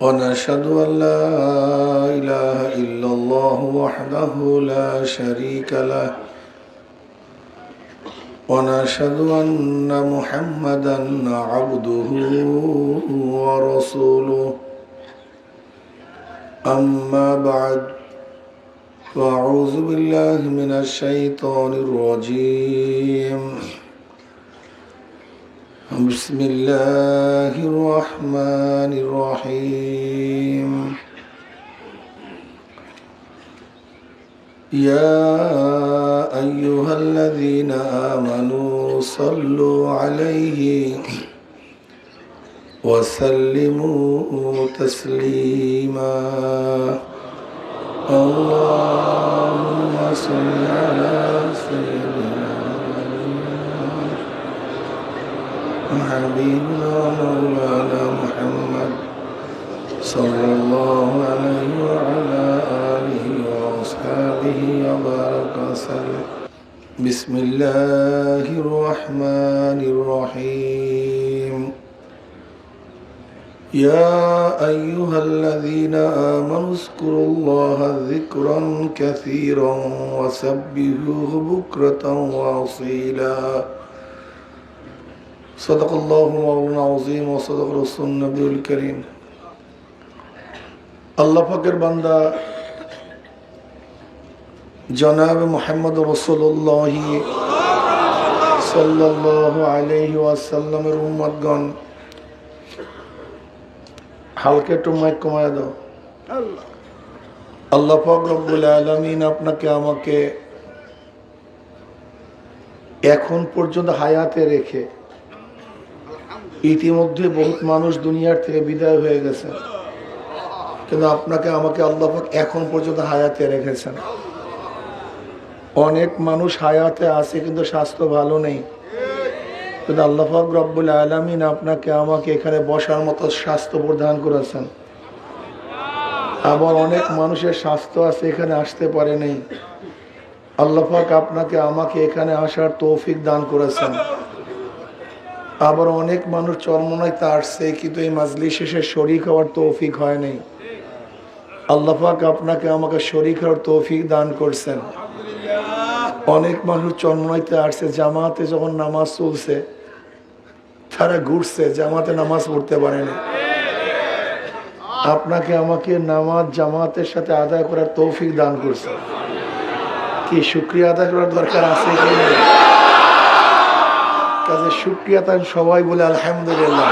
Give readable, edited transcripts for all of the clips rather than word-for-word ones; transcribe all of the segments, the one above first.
ونشهد أن لا إله إلا الله وحده لا شريك له ونشهد أن محمدا عبده ورسوله أما بعد فأعوذ بالله من الشيطان الرجيم بسم الله الرحمن الرحيم يا أيها الذين آمنوا صلوا عليه وسلموا تسليما اللهم صل على سيدنا وحبيبنا مولانا محمد صلى الله عليه وعلى آله وأصحابه وبارك وسلم بسم الله الرحمن الرحيم يا أيها الذين آمنوا اذكروا الله ذكرا كثيرا وسبحوه بكرة وأصيلا صدق الله مولانا العظيم وصدق رسول النبي الكريم আল্লাহ পাকের বান্দা জনাব মুহাম্মদ রাসূলুল্লাহ সাল্লাল্লাহু আলাইহি ওয়াসাল্লামের উম্মতগণ হালকা একটু মাইক কমায় দাও। আল্লাহ পাক রব্বুল আলামিন আপনাকে আমাকে এখন পর্যন্ত হায়াতে রেখে, ইতিমধ্যে বহুত মানুষ দুনিয়ার থেকে বিদায় হয়ে গেছে, কিন্তু আপনাকে আমাকে আল্লাহ পাক এখন পর্যন্ত হায়াতে রেখেছেন। অনেক মানুষ হায়াতে আছে কিন্তু স্বাস্থ্য ভালো নেই, কিন্তু আল্লাহ পাক রব্বুল আলামিন আপনাকে আমাকে এখানে বসার মতো স্বাস্থ্য প্রদান করেছেন। আবার অনেক মানুষের স্বাস্থ্য আছে, এখানে আসতে পারে নাই, আল্লাহ পাক আপনাকে আমাকে এখানে আসার তৌফিক দান করেছেন। আবার অনেক মানুষ চরমনাইতে আসছে কিন্তু এই মাজলিস শেষে শরীক হওয়ার তৌফিক হয় নাই, আল্লাহ পাক আপনাকে আমাকে শরীক হওয়ার তৌফিক দান করছেন। অনেক মানুষ চরমনাইতে আসছে, জামাতে যখন নামাজ চলছে তারা ঘুরছে, জামাতে নামাজ পড়তে পারেনি, আপনাকে আমাকে নামাজ জামাতের সাথে আদায় করার তৌফিক দান করছে। কি শুকরিয়া আদায় করার দরকার আছে কি? কাজে শুকরিয়া তাই সবাই বলে আলহামদুলিল্লাহ।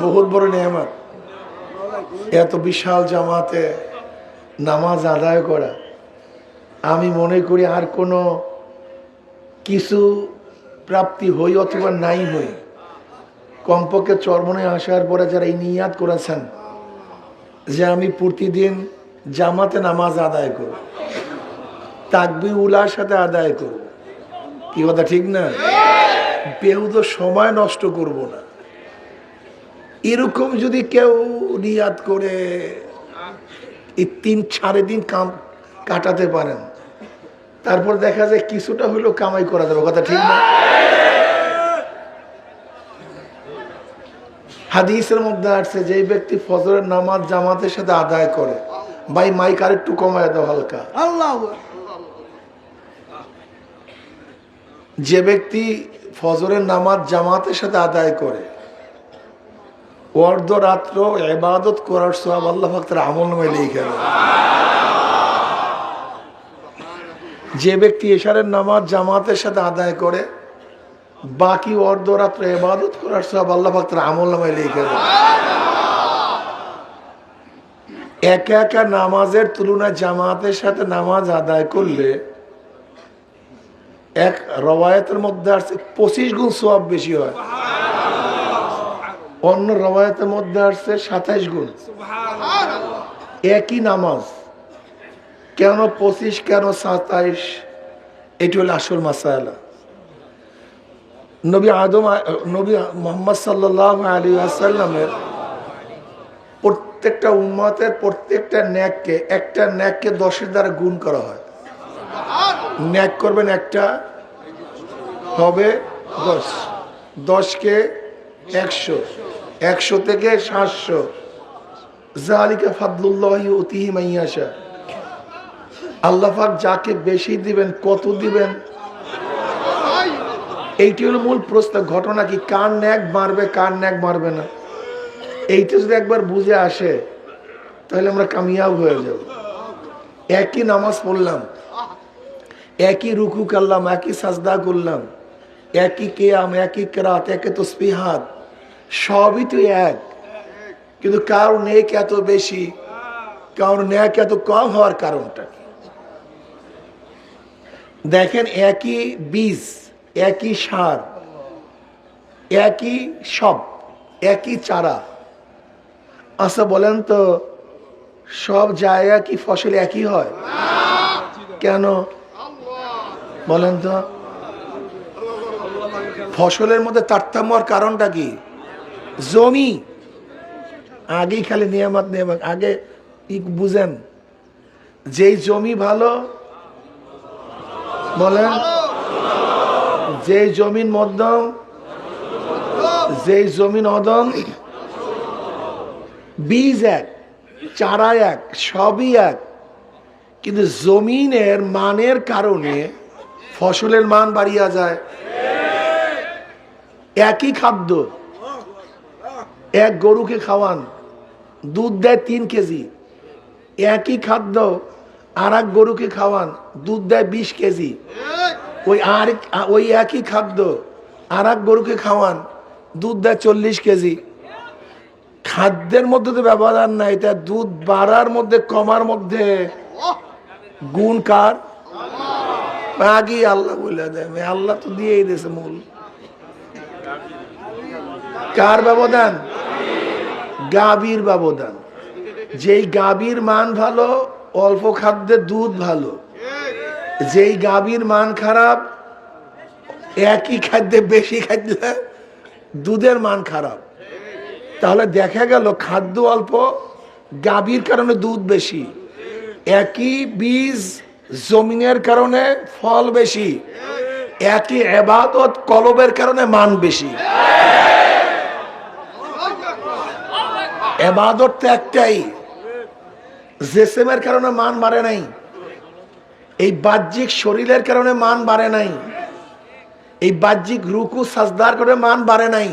বহুত বড় নিয়ামত এত বিশাল জামাতে নামাজ আদায় করা। আমি মনে করি আর কোনো কিছু প্রাপ্তি হই অথবা নাই হই, কমপক্ষে চরমনে আসার পরে যারা এই নিয়াত করেছেন যে আমি প্রতিদিন জামাতে নামাজ আদায় করব, তাকবীর উলার সাথে আদায় করব, কি কথা ঠিক না? বেহুদা সময় নষ্ট করব না, এরকম যদি কেউ নিয়াত করে এই 3-4 দিন কাটাতে পারেন, তারপর দেখা যায় কিছুটা হলেও কামাই করা যাবে, কথা ঠিক না? হাদিসের মধ্যে আসছে যে ব্যক্তি ফজরের নামাজ জামাতের সাথে আদায় করে, ভাই মাইক আর একটু কমায় দাও হালকা, যে ব্যক্তি ফজরের নামাজ জামাতের সাথে আদায় করে অর্ধরাত্র ইবাদত করার সওয়াব আল্লাহ পাক তার আমলনামায় লিখে দেন। যে ব্যক্তি এশারের নামাজ জামাতের সাথে আদায় করে বাকি অর্ধরাত্র ইবাদত করার সওয়াব আল্লাহ পাক তার আমলনামায় লিখে দেন। একা একা নামাজের তুলনায় জামাতের সাথে নামাজ আদায় করলে এক রওয়ায়াতের মধ্যে আসছে 25 গুণ সওয়াব বেশি হয়, অন্য রওয়ায়াতের মধ্যে আসছে 27 গুণ। একই নামাজ কেন 25 কেন 27, এটি হলো আসল মাসালা। নবী মুহাম্মদ সাল্লাল্লাহু আলাইহি ওয়াসাল্লামের প্রত্যেকটা উম্মতের প্রত্যেকটা নেককে, একটা নেককে 10-এর দ্বারা গুণ করা হয়। নেক করবেন একটা হবে 10, 10কে 100, 100 থেকে 700। যালিকা ফাদলুল্লাহি ইউতিহি মান ইয়াশা। আল্লাহ পাক যাকে বেশি দিবেন, কত দিবেন, এইটি হলো মূল প্রশ্ন। ঘটনা কি, কার ন্যাক মারবে কার ন্যাক মারবে না, এইটা যদি একবার বুঝে আসে তাহলে আমরা কামিয়াব হয়ে যাব। একই নামাজ পড়লাম, একই রুকু করলাম, একই সাজদা করলাম, একই কিয়াম, একই কিরাত, একই তাসবিহাত, সবই তো এক, কিন্তু কারো নেক এত বেশি, কারো নেক এত কম হওয়ার কারণটা কি? দেখেন, একই বীজ, একই সার, একই সব, একই চারা। আচ্ছা বলেন তো, সব জায়গা কি ফসল একই হয়? কেন বলেন তো? ফসলের মধ্যে তারতম্য হওয়ার কারণটা কি? জমি। আগেই খালি নিয়ামত নিয়ামত, আগে বুঝেন, যেই জমি ভালো, বলেন, যেই জমিন মধ্যম, যেই জমিন অদম, বীজ এক, চারা এক, সবই এক, কিন্তু জমিনের মানের কারণে ফসলের মান বাড়িয়া যায়। একই খাদ্য, এক গরুকে খাওয়ান, দুধ দেয় 3 কেজি, একই খাদ্য আর এক গরুকে খাওয়ান, দুধ দেয় 20 কেজি। ওই একই খাদ্য আর এক গরুকে খাওয়ান, দুধ দেয় 40 কেজি। খাদ্যের মধ্যে তো ব্যবধান নাই, এটা দুধ বাড়ার মধ্যে কমার মধ্যে গুণ কার? আগে আল্লাহ বলে দেয়, আল্লাহ তো দিয়েই দিয়েছে মূল। কার ব্যবধান? গাভীর ব্যবধান। যেই গাভীর মান ভালো, অল্প খাদ্যে দুধ ভালো। যেই গাভীর মান খারাপ, একই খাদ্যে বেশি খাদ্যে দুধের মান খারাপ। তাহলে দেখা গেল খাদ্য অল্প, গাভীর কারণে দুধ বেশি। একই বীজ, জমিনের কারণে ফল বেশি। একই ইবাদত, কলবের কারণে মান বেশি। ইবাদত তো একটাই, জিসমের কারণে মান বাড়ে নাই, এই বাহ্যিক শরীরের কারণে মান বাড়ে নাই, এই বাহ্যিক রুকু সাজদার কারণে মান বাড়ে নাই।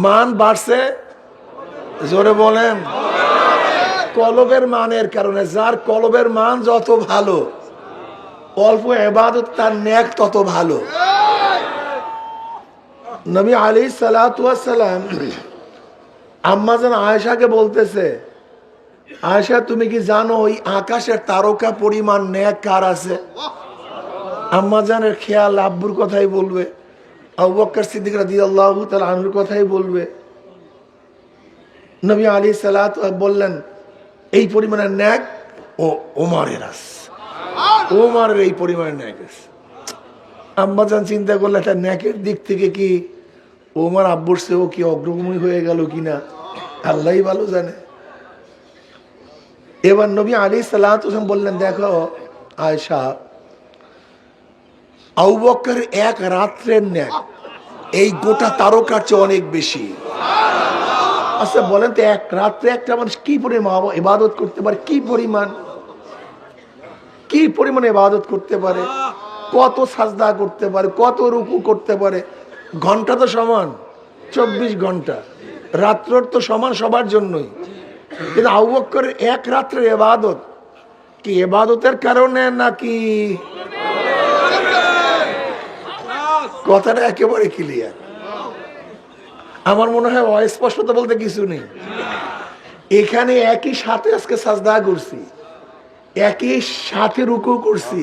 মান বাড়ছে, জোরে বলেন, কলবের মানের কারণে। যার কলবের মান যত ভালো, অল্প ইবাদত তার নেক তত ভালো। নবী আলাইহিস সালাতু ওয়াস সালাম আম্মা জান আয়েশাকে বলতেছে, আয়েশা তুমি কি জানো ওই আকাশের তারকা পরিমাণ নেক কার আছে? আম্মা জানের খেয়াল আব্বুর কথাই বলবে, আবু বকর সিদ্দিক রাদিয়াল্লাহু তাআলা আনহুর কথাই বলবে। নবী আলাইহিস সালাতু বললেন, এই পরিমাণের নেক ও ওমরের আছে, ওমরের এই পরিমাণের নেক আছে। আম্মা জান চিন্তা করলে, একটা নেকের দিক থেকে কি ওমর আব্বুর চেয়েও কি অগ্রগমী হয়ে গেল কিনা, আল্লাহই ভালো জানে। এবার নবী আলাইহিস সালাতু বললেন, দেখো আয়েশা, আবু বকরের এক রাত্রের নেক এই গোটা তারকার চেয়ে অনেক বেশি। আচ্ছা বলেন তো, এক রাত্রে একটা মানুষ কি পরিমাণ ইবাদত করতে পারে, কি পরিমাণ ইবাদত করতে পারে, কত সাজদা করতে পারে, কত রুকু করতে পারে। ঘন্টা তো সমান, 24 ঘন্টা, রাত্র তো সমান সবার জন্যই। কিন্তু আবু বকরের এক রাত্রের ইবাদত কি ইবাদতের কারণে নাকি? কথাটা একেবারে ক্লিয়ার। আমার মনে হয় অস্পষ্টতা বলতে কিছু নেই। এখানে একই সাথে আজকে সাজদা করছি, একই সাথে রুকু করছি,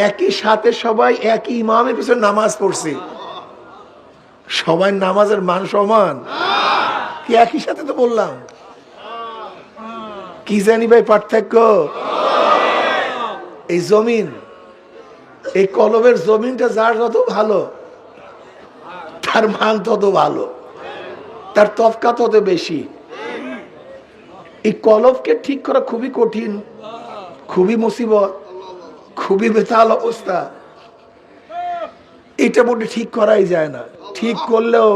একই সাথে সবাই একই ইমামের পিছনে নামাজ পড়ছি। সবাই নামাজের মান সমান কি? একই সাথে তো বললাম, কি জানি ভাই পার্থক্য? এই জমিন, এই কলবের জমিনটা যার যত ভালো, তার মান তত ভালো, তার তফকা তত বেশি। এই কলবকে ঠিক করা খুবই কঠিন, খুবই মুসিবত, খুবই বেতাল অবস্থা। এটা মোটে ঠিক করাই যায় না। ঠিক করলেও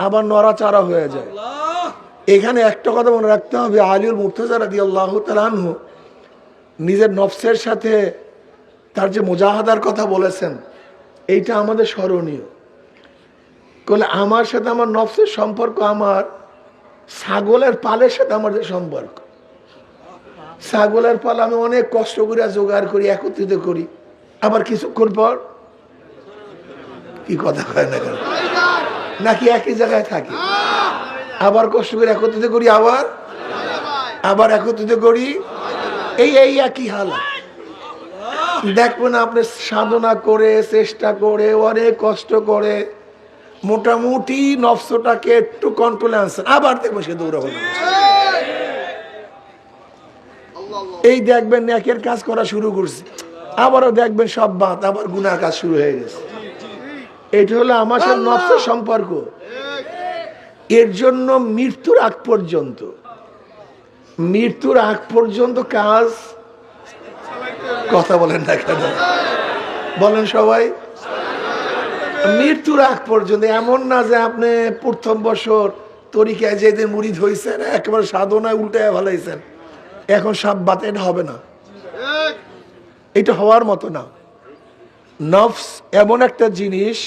আবার নড়াচড়া হয়ে যায়। এখানে একটা কথা মনে রাখতে হবে, আলীউল মুর্তজা রাদিয়াল্লাহু তাআলা আনহু নিজের নফসের সাথে তার যে মুজাহাদার কথা বলেছেন, এইটা আমাদের স্মরণীয়। বলে আমার সাথে আমার নফসের সম্পর্ক আমার ছাগলের পালের সাথে আমার যে সম্পর্ক। ছাগলের পাল আমি অনেক কষ্ট করে জোগাড় করি, একত্রিত করি, আবার কিছুক্ষণ পর কি কথা হয় না কেন, নাকি একই জায়গায় থাকি, আবার কষ্ট করে একত্রিত করি, আবার একত্রিত করি, এই একই হালাত। দেখবেন আপনি সাধনা করে চেষ্টা করে অনেক কষ্ট করে মোটামুটি নফসটাকে একটু কন্ট্রোলে আনছেন, আবার দেখবেন সে দৌড়াবো। এই দেখবেন নেকের কাজ করা শুরু করছে, আবারও দেখবেন সব বাদ, আবার গুনার কাজ শুরু হয়ে গেছে। এটা হলো আমার সাথে নফসের সম্পর্ক। এর জন্য মৃত্যুর আগ পর্যন্ত কাজ, কথা বলেন না কেন, বলেন সবাই, মৃত্যুর আগ পর্যন্ত। এমন না যে আপনি প্রথম বছর তরিকায় যেদিন মুরিদ হয়েছেন একেবারে সাধনায় উল্টায় ভালাইছেন, এখন সব বাত, এটা হবে না, এটা হওয়ার মতো না। নফস এমন একটা জিনিস,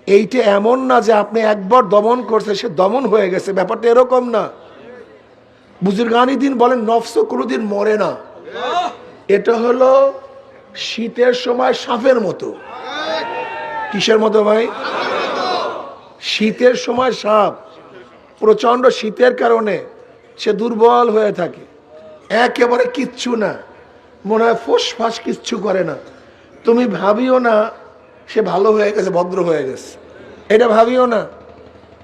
এইটা এমন না যে আপনি একবার দমন করছে সে দমন হয়ে গেছে, ব্যাপারটা এরকম না। বুজুর্গানি দিন বলেন নফসও কোনোদিন মরে না। এটা হলো শীতের সময় সাপের মতো। কিসের মতো ভাই? শীতের সময় সাপ, প্রচন্ড শীতের কারণে সে দুর্বল হয়ে থাকে, একেবারে কিচ্ছু না, মনে হয় ফোসফাস কিচ্ছু করে না। তুমি ভাবিও না সে ভালো হয়ে গেছে, ভদ্র হয়ে গেছে, এটা ভাবিও না।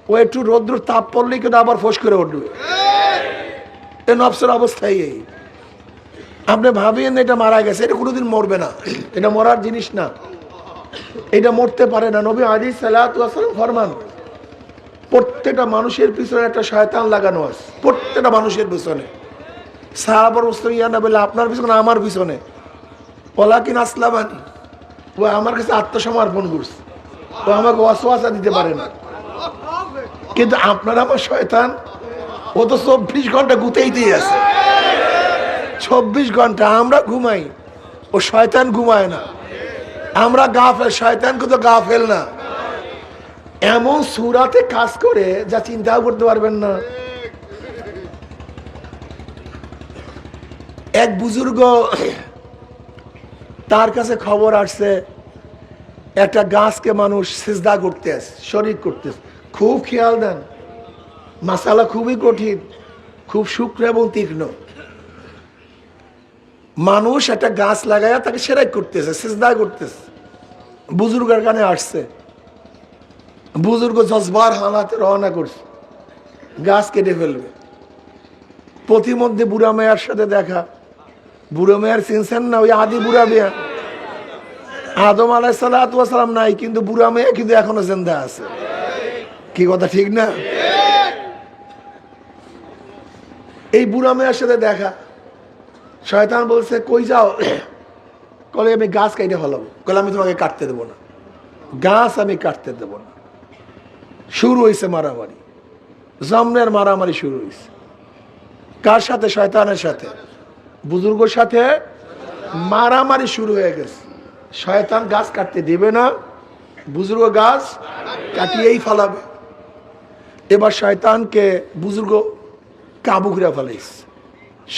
ও একটু রৌদ্র তাপ পড়লেই কিন্তু আবার ফোস করে উঠবে। এই নফসের অবস্থাই এই। আপনি ভাবিয়েন এটা মারা গেছে, এটা কোনোদিন মরবে না, এটা মরার জিনিস না, এটা মরতে পারে না। নবী আলাইহিস সালাতু ওয়াস সালাম ফরমান, প্রত্যেকটা মানুষের পিছনে একটা শয়তান লাগানো আছে, প্রত্যেকটা মানুষের পিছনে। সাহাবার মুসলিম ইয়া নবী, আপনার পিছনে, আমার পিছনে, ওয়ালাকিন আসলামানি, ও আমার কাছে আত্মসমর্পণ করছে, ও আমাকে ওয়াসওয়াসা দিতে পারে না। কিন্তু আপনার আমার শয়তান, ও তো 24 ঘন্টা গুতেই দিয়ে আছে, 24 ঘন্টা। আমরা ঘুমাই, ও শয়তান ঘুমায় না। আমরা গাফেল, শয়তান কিন্তু গাফেল না। এমন সূরাতে কাজ করে যা চিন্তাও করতে পারবেন না। এক বুজুর্গ, তার কাছে খবর আসছে একটা গাছকে মানুষ সিজদা করতেছে, শরীক করতেছে। খুব খেয়াল দেন, মাসালা খুবই কঠিন, খুব সূক্ষ্ম এবং তীক্ষ্ণ। মানুষ একটা গাছ লাগায়া তাকে সেরাই করতেছে, সিজদা করতেছে। বুজুর্গের কানে আসছে, বুজুর্গ জজবার হালাতে রওনা করছে, গাছ কেটে ফেলবে। প্রতিমধ্যে বুড়া মেয়ার সাথে দেখা। বুড়ো মেয়ার চিনছেন না? ওই আদি বুড়া মেয়া, আদম আলাইহিস সালাতু ওয়াস সালাম নাই, কিন্তু বুড়া মেয়া কিন্তু এখনো জিন্দা আছে। কি কথা ঠিক না? এই বুড়া মেয়ার সাথে দেখা। শয়তান বলছে কই যাও? কলে আমি গাছ কাটে ফেলাবো। কলে আমি তোমাকে কাটতে দেবো না, গাছ আমি কাটতে দেবো না। শুরু হয়েছে মারামারি, জমনের মারামারি শুরু হয়েছে। কার সাথে? শয়তানের সাথে। বুজুর্গর সাথে মারামারি শুরু হয়ে গেছে। শয়তান গাছ কাটতে দিবে না, বুজুর্গ গাছ কাটিয়েই ফেলাবে। এবার শয়তানকে বুজুর্গ কাবু করে ফেলাইছে,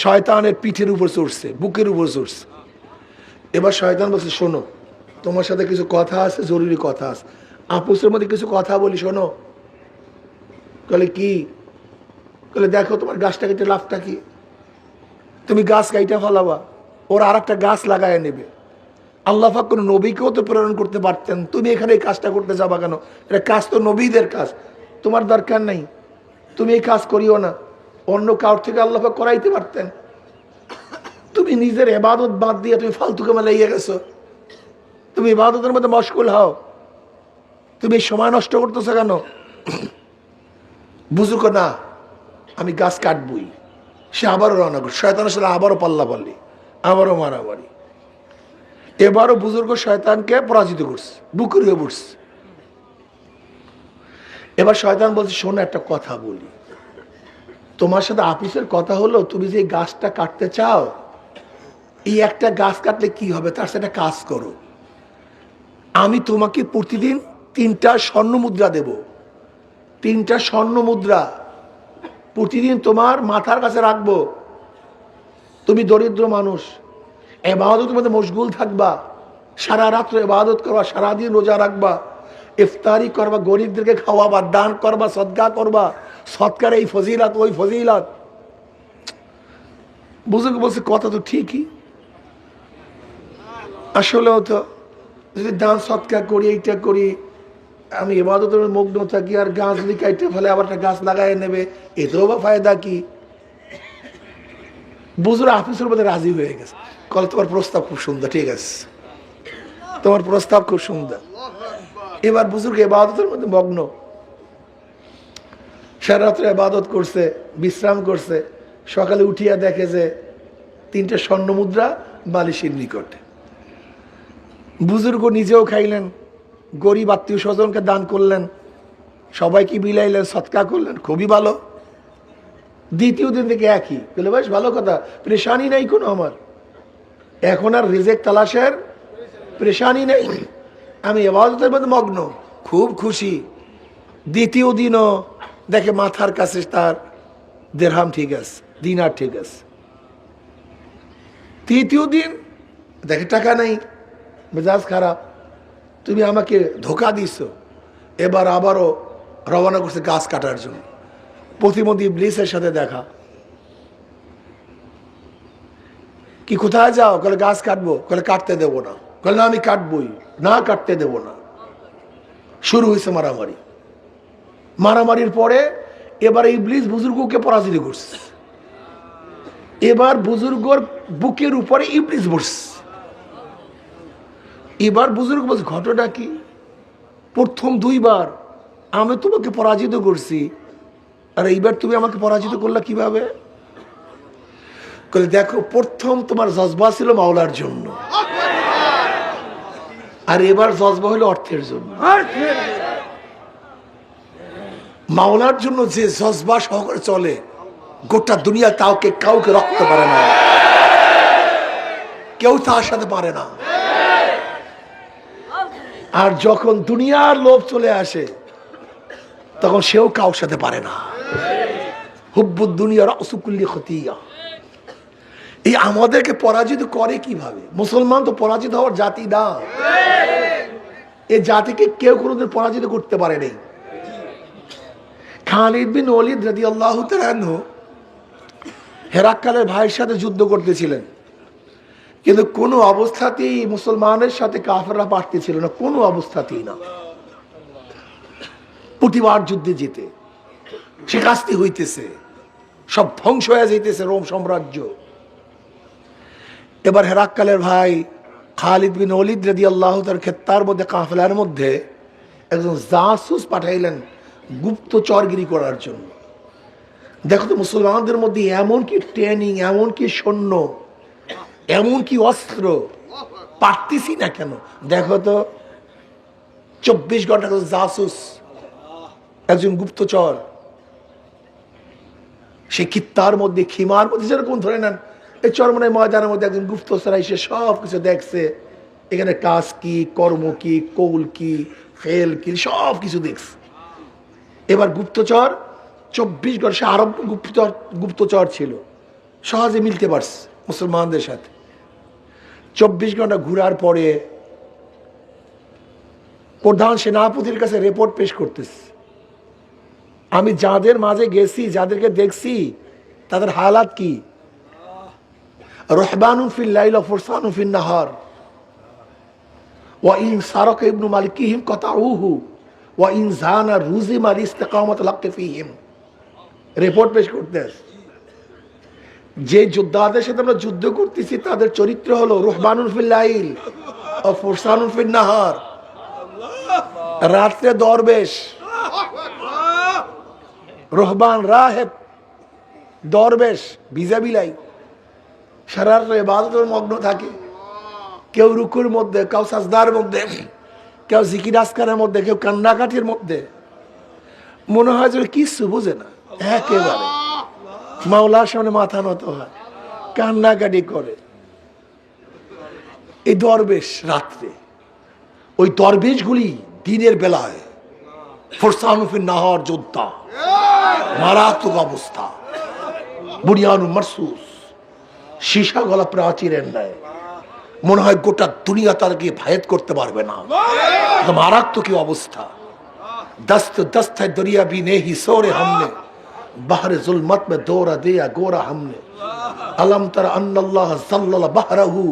শয়তানের পিঠের উপর চড়ছে, বুকের উপর চড়ছে। এবার শয়তান বলছে, শোনো, তোমার সাথে কিছু কথা আছে, জরুরি কথা আছে, আপুসের মধ্যে কিছু কথা বলি, শোনো। বলে কি? বলে দেখো তোমার গাছটা কেটে লাভটা কি? তুমি গাছ কাইটা ফেলাবা, ওরা আর একটা গাছ লাগায় নেবে। আল্লাহ পাক কোনো নবীকেও তো প্রেরণ করতে পারতেন, তুমি এখানে এই কাজটা করতে যাবা কেন? এটা কাজ তো নবীদের কাজ, তোমার দরকার নাই, তুমি এই কাজ করিও না। অন্য কারোর থেকে আল্লাহ পাক করাইতে পারতেন। তুমি নিজের ইবাদত বাদ দিয়ে তুমি ফালতু কামে লেগে গেছো, তুমি ইবাদতের মধ্যে মশগুল হও, তুমি সময় নষ্ট করতেছো কেন? বুঝুক না, আমি গাছ কাটবই। সে আবারও রওনা করছে, শয়তানের সাথে আবারও পাল্লাপাল্লি, আবারও মারামারি। এবারও বুজুর্গ শয়তানকে পরাজিত করছে, বুকের হয়ে পড়ছে। এবার শয়তান বলছে, শোনো একটা কথা বলি, তোমার সাথে আপিসের কথা হলো, তুমি যে গাছটা কাটতে চাও, এই একটা গাছ কাটলে কি হবে, তার সাথে কাজ করো, আমি তোমাকে প্রতিদিন 3টা স্বর্ণ মুদ্রা দেব, 3টা স্বর্ণ মুদ্রা প্রতিদিন তোমার মাথার কাছে রাখবো। তুমি দরিদ্র মানুষ, ইবাদতের মধ্যে মশগুল থাকবা, সারা রাত্র ইবাদত করবা, সারাদিন রোজা রাখবা, ইফতারি করবা, গরিবদেরকে খাওয়াবা, দান করবা, সদকা করবা, সদকার এই ফজিলাত ওই ফজিলাত। বুজুর্গ বলছে, কথা তো ঠিকই, আসলেও তো যদি দান সদকা করি, এইটা করি, আমি ইবাদতের মগ্ন থাকি, আর গাছ যদি কাটতে ফেলে আবার একটা গাছ লাগাই নেবে, এতেও বা ফায়দা কি? বুজুর্গ আফিসের মধ্যে রাজি হয়ে গেছে, কলে তোমার প্রস্তাব খুব সুন্দর, ঠিক আছে, তোমার প্রস্তাব খুব সুন্দর। এবার বুজুর্গ ইবাদতের মধ্যে মগ্ন, সারা রাত্রে ইবাদত করছে, বিশ্রাম করছে, সকালে উঠিয়া দেখে যে 3টা স্বর্ণ মুদ্রা বালিশের নিকটে। বুজুর্গ নিজেও খাইলেন, গরিব আত্মীয় স্বজনকে দান করলেন, সবাইকে বিলাইলেন, সৎকা করলেন, খুবই ভালো। দ্বিতীয় দিন থেকে একই বলে, বেশ ভালো কথা, পরেশানি নেই কোনো, আমার এখন আর রিজেক তালাশের পরেশানি নেই, আমি ইবাদতের মধ্যে মগ্ন, খুব খুশি। দ্বিতীয় দিনও দেখে মাথার কাছে তার দেড়হাম ঠিক আছে, দিনার ঠিক আছে। তৃতীয় দিন দেখে টাকা নেই, মেজাজ খারাপ, তুমি আমাকে ধোকা দিচ্ছ। এবার আবারও রওনা করছে গাছ কাটার জন্য। প্রতিমধ্যে ইবলিসের সাথে দেখা, কি কোথায় যাও? বলে গাছ কাটবো। বলে কাটতে দেবো না। বলে না, আমি কাটবই না, কাটতে দেবো না। শুরু হয়েছে মারামারি। মারামারির পরে এবার ইবলিস বুজুর্গকে পরাজিত করছে। এবার বুজুর্গর বুকের উপরে ইবলিস বসছে। এবার বুজুর্গ বলছে, ঘটনা কি? প্রথম 2বার আমি তোমাকে পরাজিত করছি, আর এইবার তুমি আমাকে পরাজিত করলা কিভাবে? দেখো, প্রথম তোমার জজবা ছিল মাওলার জন্য, আর এবার জজবা হলো অর্থের জন্য। মাওলার জন্য যে জজবা সহকারে চলে, গোটা দুনিয়া কাউকে রক্ত পারে না, কেউ তার সাথে পারে না। আর যখন দুনিয়ার লোভ চলে আসে, তখন সেও কাউর সাথে পারে না। হুব্বুদ দুনিয়া রাসুকুল্লি খতিয়া। এই আমাদেরকে পরাজিত করে কিভাবে? মুসলমান তো পরাজিত হওয়ার জাতি না, এই জাতিকে কেউ কোনোদিন পরাজিত করতে পারে নাই। খালিদ বিন ওয়ালিদ রাদিয়াল্লাহু তাআলা আনহু হেরাক্কালের ভাইয়ের সাথে যুদ্ধ করতেছিলেন, কিন্তু কোনো অবস্থাতেই মুসলমানের সাথে কাফেররা পারতেছিল না, কোনো অবস্থাতেই না। প্রতিবার যুদ্ধে জিতে শিকাস্তি হইতেছে, সব ধ্বংস হয়ে যাইতেছে রোম সাম্রাজ্য। এবার হেরাক্কালের ভাই খালিদ বিন ওয়ালিদ রাদিয়াল্লাহু তাআলার ক্ষেত্রার মধ্যে, কাফেলার মধ্যে একজন জাসুস পাঠাইলেন গুপ্তচরগিরি করার জন্য। দেখো তো, মুসলমানদের মধ্যে এমন কি ট্রেনিং, এমন কি সৈন্য, এমন কি অস্ত্র, পারতেছি না কেন? দেখো তো, 24 ঘন্টা জাসুস, একজন গুপ্তচর, সে কিত্তার মধ্যে, খিমার মধ্যে, যেরকম ধরে নেন এই চরমনাই ময়দানের মধ্যে একজন গুপ্তচর এসে সব কিছু দেখছে, এখানে কাজ কি, কর্ম কি, কৌল কি, ফেল কি, সব কিছু দেখছে। এবার গুপ্তচর 24 ঘন্টা, সে আরব গুপ্তচর ছিল, সহজে মিলতে পারছে মুসলমানদের সাথে। 24 ঘন্টা ঘুরার পরে প্রধান সেনাপতির কাছে রিপোর্ট পেশ করতেছে, আমি যাদের মাঝে গেছি, যাদেরকে দেখছি, তাদের হালাত কি? রহবানুন ফিল লাইল ওয়া ফুরসানুন ফিন নাহার ওয়া ইন সারাকা ইবনু মালিকিহিম কাতাউহু ওয়া ইন জানা রুজিমা লিস্তিকামাত লাক্কি ফিহিম। রিপোর্ট পেশ করতেছে, যে যোদ্ধাদের সাথে আমরা যুদ্ধ করতেছি তাদের চরিত্র হলো রহবানুন ফিল লাইল ওয়া ফুরসানুন ফিন নাহার, রাত্রে দরবেশ, রহবান রাহেব, দরবেশ, ভিজা বিলাই, সারা রাত ইবাদতের মগ্ন থাকে। কেউ রুকুর মধ্যে, কেউ সাজদার মধ্যে, কেউ জিকির আজকারের মধ্যে, কেউ কান্নাকাটির মধ্যে। মনে হয় যে কিছু বোঝে না, একেবারে মাওলার সামনে মাথা নত হয়, কান্নাকাটি করে। এই দরবেশ রাত্রে, ওই দরবেশগুলি দিনের বেলায় ফরসানুফিন নাহার যোদ্ধা, মারাত্মক অবস্থা, বুনিয়ানু মারসুস, সীসা গলা প্রাচীরের ন্যায়। মনে হয় গোটা দুনিয়া তাদেরকে ভায়াত করতে পারবে না, মারাত্মক কি অবস্থা। दस्त दस्त है दरिया भी नहीं सोरे हमने, बहरे जुल्मत में दौरा दिया गोरा हमने, अलम तरा अन्नल्लाह ज़ल्लल बहरहु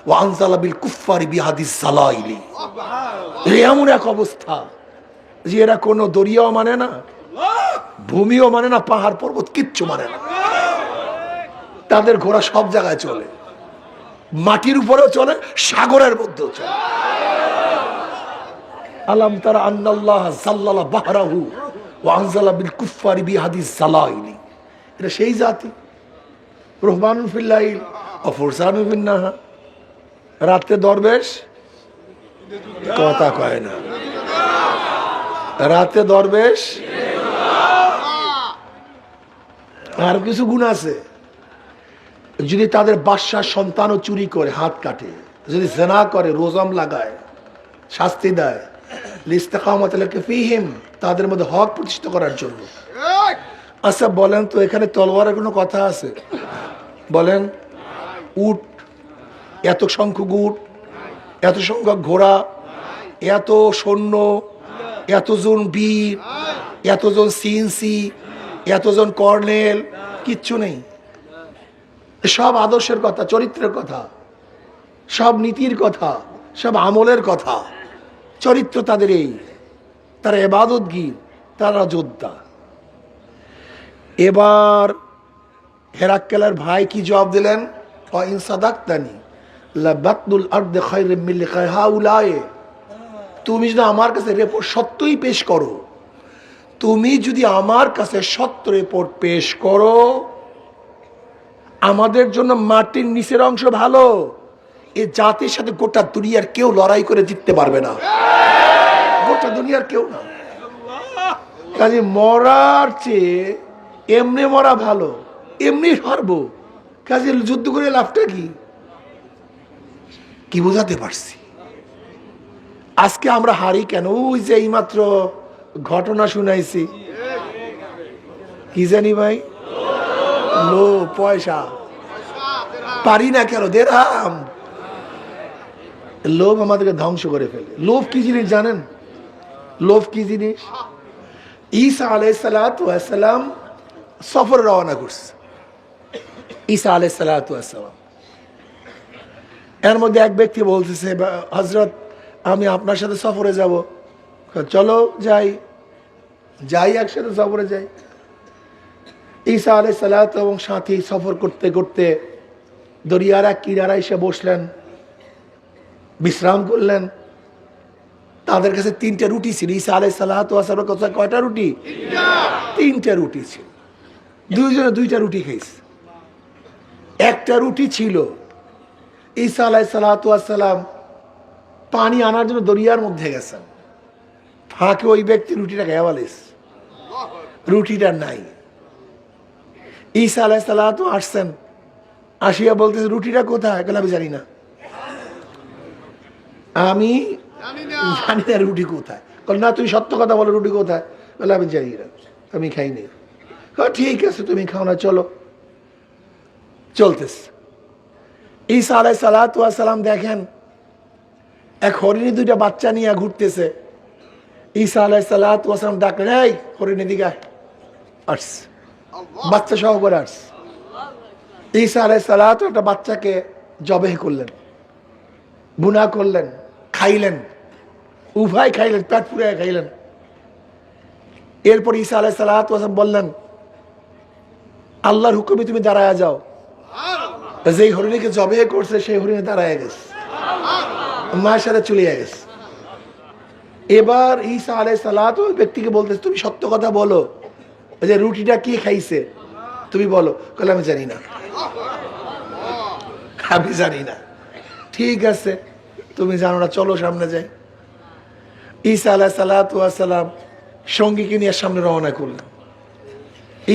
व अंज़ल बिल कुफ्फारि बिहादिस ज़लाइली। এমন এক অবস্থা যে এরা কোনো দরিয়াও মানে না, ভূমিও মানে না, পাহাড় পর্বত কিচ্ছু মানে না। তাদের ঘোড়া সব জায়গায় চলে, মাটির উপরেও চলে, সাগরের মধ্যেও চলে। আলম তারা আন্নাল্লাহ যাল্লালা বাহরাহু ওয়া আনজালা বিল কুফফারি বিহাদিস যালাইলি। এটা সেই জাতি, রহমানুন ফিল লাইল ওয়া ফুরসানুন ফিন নাহার। রাতে দরবেশ কথা কয় না, রাতে দরবেশ। আর কিছু গুণ আছে, যদি তাদের বাদশার সন্তানও চুরি করে হাত কাটে, যদি জেনা করে রোজাম লাগায়, শাস্তি দেয়, তাদের মধ্যে হক প্রতিষ্ঠা করার জন্য। আচ্ছা বলেন তো, এখানে তলোয়ারের কোনো কথা আছে? বলেন। উট, এত সংখ্যক উট, এত সংখ্যক ঘোড়া, এত সৈন্য, এতজন বীর, এতজন সিএনসি, এতজন কর্নেল, কিচ্ছু নেই। সব আদর্শের কথা, চরিত্রের কথা, সব নীতির কথা, সব আমলের কথা। চরিত্র তাদের এই, তারা ইবাদতগীর, তারা যোদ্ধা। এবার হেরাক্কেলের ভাই কি জবাব দিলেন? ইন সাদাকতানি লাবাতুল আরদি খায়রুম মিন লিকাই হাউলাই। তুমি যদি আমার কাছে রিপোর্ট সত্যই পেশ করো, তুমি যদি আমার কাছে সত্য রিপোর্ট পেশ করো, আমাদের জন্য মাটির নিচের অংশ ভালো। এই জাতির সাথে গোটা দুনিয়ার কেউ লড়াই করে জিততে পারবে না, গোটা দুনিয়ার কেউ না। কাজে মরার চেয়ে এমনি মরা ভালো, এমনি হারবো। কাজে যুদ্ধ করে লাভটা কি? কি বোঝাতে পারছি? আজকে আমরা হারি কেন? ওই যে এইমাত্র ঘটনা শুনাইছি, কি জানি ভাই, লোভ, পয়সা, পারি না কেন, দেরাম। লোভ আমাদেরকে ধ্বংস করে ফেলে। লোভ কি জিনিস জানেন? লোভ কি জিনিস? ঈসা আলাইহিস সালাতু ওয়াস সালাম সফর রওনা করছে। ঈসা আলাইহিস সালাতু ওয়াস সালাম, এর মধ্যে এক ব্যক্তি বলতেছে, হযরত আমি আপনার সাথে সফরে যাব। চলো যাই, যাই একসাথে সফরে যাই। ঈসা আলাইহিস সালাতু এবং সাথী সফর করতে করতে দরিয়ার এক কিনারায় এসে বসলেন, বিশ্রাম করলেন। তাদের কাছে 3টে রুটি ছিল। ঈসা আলাইহিস সালাতু ওয়াস সালামের কাছে কয়টা রুটি? 3টে রুটি ছিল। দুইজনে 2টা রুটি খাইছে। একটা রুটি ছিল, ঈসা আলাইহিস সালাতু ওয়াস সালাম পানি আনার জন্য দরিয়ার মধ্যে গেছেন, ফাঁকে ওই ব্যক্তি রুটিটা খেয়ে ফেলেছে, রুটিটা নাই। ঈসা আলাইহিস সালাতু আসছেন, আসিয়া বলতেছে রুটিটা কোথায়? কেন আমি জানি না, আমি জানি না রুটি কোথায়। বল না তুমি সত্য কথা বলো, রুটি কোথায়? বলে আমি জানি না, আমি খাইনি। ঠিক আছে তুমি খাও না, চলো। চলতেছে। ঈসা আলাইহিস সালাতু ওয়াস সালাম দেখেন এক হরিণী 2টা বাচ্চা নিয়ে ঘুরতেছে। ঈসা আলাইহিস সালাতু ওয়াস সালাম ডাকলেন, এই হরিণী দিকে আসছে, বাচ্চা সহ করে আসছে। ঈসা আলাইহিস সালাতু একটা বাচ্চাকে জবেহ করলেন, বুনা করলেন, খাইলেন, উভয় খাইলেন, পেট পুরে খাইলেন। এরপর ঈসা আলাইহিস সালাতু ওয়াস সালাম বললেন, আল্লাহর হুকুমে তুমি দাঁড়ায় যাও। যেই হরিণীকে জবেহ করছে সেই হরিণী দাঁড়ায় গেছে, মায়ের সাথে চলে গেছে। এবার ঈসা আলাইহিস সালাতু ওই ব্যক্তিকে বলতেছে, তুমি সত্য কথা বলো, যে রুটিটা কে খাইছে তুমি বলো। বলে আমি জানি না, আমি জানি না। ঠিক আছে তুমি জানো না, চলো সামনে যাই। ঈসা আলাইহিস সালাতু ওয়াস সালাম সঙ্গীকে নিয়ে সামনে রওনা করলেন।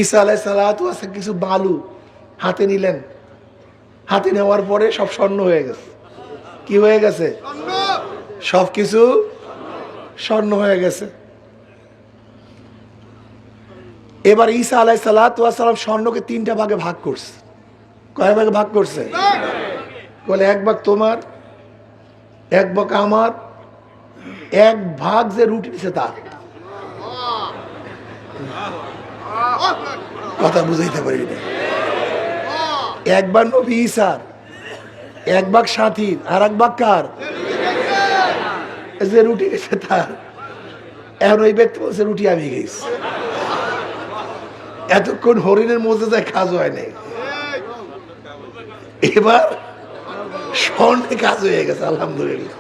ঈসা আলাইহিস সালাতু ওয়াস কিছু বালু হাতে নিলেন, হাতে নেওয়ার পরে সব স্বর্ণ হয়ে গেছে। কি হয়ে গেছে? সব কিছু স্বর্ণ হয়ে গেছে। এবার ঈসা আলাইহিস সালাতু ওয়াস সালাম স্বর্ণকে 3টা ভাগে ভাগ করছে। কয় ভাগে ভাগ করছে? বলে এক ভাগ তোমার, এক ভাগ আমার, এক ভাগ যে রুটি দিছে তার। কথা বুঝাইতে পারি না। একবার নবী ঈসার, এক ভাগ সাথীর, আর এক ভাগ কার? যে রুটি গেছে তার। এখন ওই ব্যক্তি বলছে রুটি আমি গেছি। এতক্ষণ হরিণের মধ্যে যায় কাজ হয় নাই, এবার স্বর্ণে কাজ হয়ে গেছে। আলহামদুলিল্লাহ।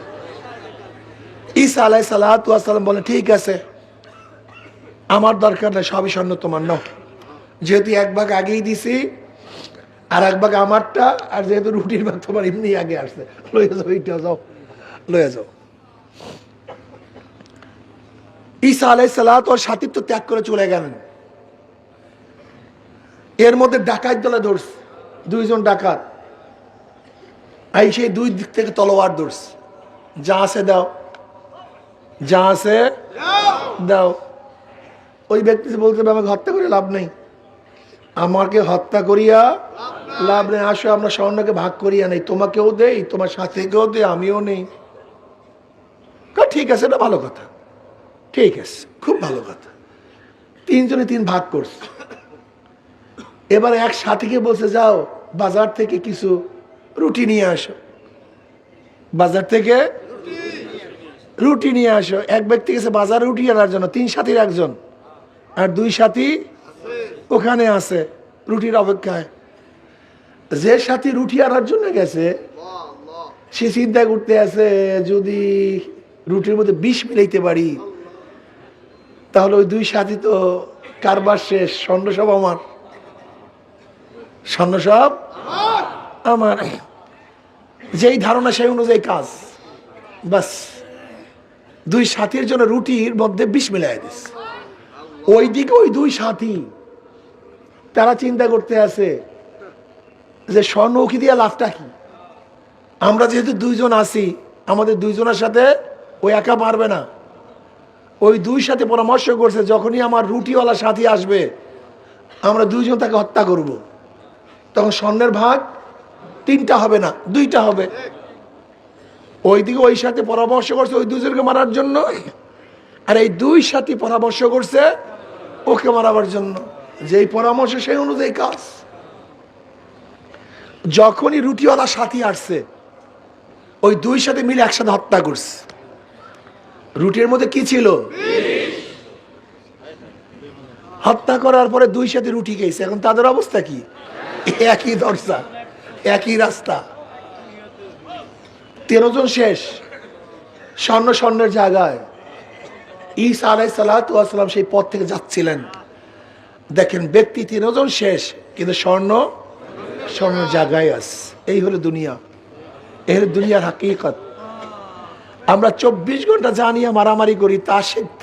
ঈসা আলাইহিস সালাতু ওয়াস সালাম বলে ঠিক আছে, আমার দরকার নাই, সবই স্বর্ণ তোমার নাও। যেহেতু এক ভাগ আগেই দিছি, আর এক ভাগ আমারটা, আর যেহেতু রুটির ভাগ তোমার এমনি আগে আসছে, লইয়া যাও, এইটা যাও, লইয়া যাও। ঈসা আলাইহিস সালাতু ওয়াস সাথীত্ব ত্যাগ করে চলে গেলেন। এর মধ্যে ডাকাত দলে ধরছে, 2 জন ডাকাত। এই সেই 2 দিক থেকে তলোয়ার ধরছে, যা আছে দাও, যা আছে দাও। ওই ব্যক্তি বলতে আমাকে হত্যা করে লাভ নেই, আমাকে হত্যা করিয়া লাভ নেই, আসো আমরা স্বর্ণকে ভাগ করিয়া নেই, তোমাকেও দেই, তোমার সাথীকেও দেই, আমিও নেই। ঠিক আছে, এটা ভালো কথা, ঠিক আছে, খুব ভালো কথা। 3 জনে 3 ভাগ করছে। এবার এক সাথীকে বলছে যাও বাজার থেকে কিছু রুটি নিয়ে আসো, বাজার থেকে রুটি নিয়ে আসো। এক ব্যক্তি গেছে বাজারে রুটি আনার জন্য, 3 সাথীর একজন, আর 2 সাথী ওখানে আছে রুটির অপেক্ষায়। যে সাথী রুটি আনার জন্য গেছে সে চিন্তা করতে আছে যদি রুটির মধ্যে বিষ মিলাইতে পারি তাহলে ওই 2 সাথী তো কারবার শেষ, স্বর্ণ সব আমার, স্বর্ণ সব আমার। যেই ধারণা সেই অনুযায়ী কাজ, বাস 2 সাথীর জন্য রুটির মধ্যে বিষ মিলাই দিস। ওইদিকে ওই 2 সাথী তারা চিন্তা করতে আছে যে স্বর্ণ উকি দিয়া লাভটা কি, আমরা যেহেতু 2 জন আছি, আমাদের 2 জনের সাথে ওই একা পারবে না। ওই 2 সাথে পরামর্শ করছে যখনই আমার রুটিওয়ালা সাথী আসবে আমরা 2 জন তাকে হত্যা করব, তখন স্বর্ণের ভাগ 3টা হবে না, 2টা হবে। ওইদিকে ওই সাথে পরামর্শ করছে ওই 2 জনকে মারার জন্য, আর এই 2 সাথী পরামর্শ করছে ওকে মারাবার জন্য। যেই পরামর্শ সেই অনুযায়ী কাজ। যখনই রুটিওয়ালা সাথী আসছে ওই 2 সাথে মিলে একসাথে হত্যা করছে। রুটির মধ্যে কি ছিল? হত্যা করার পরে 2 সাথে রুটি খেয়েছে। এখন তাদের অবস্থা কি? একই দরজা, একই রাস্তা, 13 জন শেষ, স্বর্ণের জায়গায়। ঈসা আলাইহিস সালাতু ওয়াস সালাম সেই পথ থেকে যাচ্ছিলেন, দেখেন ব্যক্তি 13 জন শেষ, কিন্তু স্বর্ণের জায়গায় আছে। এই হলো দুনিয়া, এই হলো দুনিয়ার হাকিকত। আমরা 24 ঘন্টা জানিয়া মারামারি করি,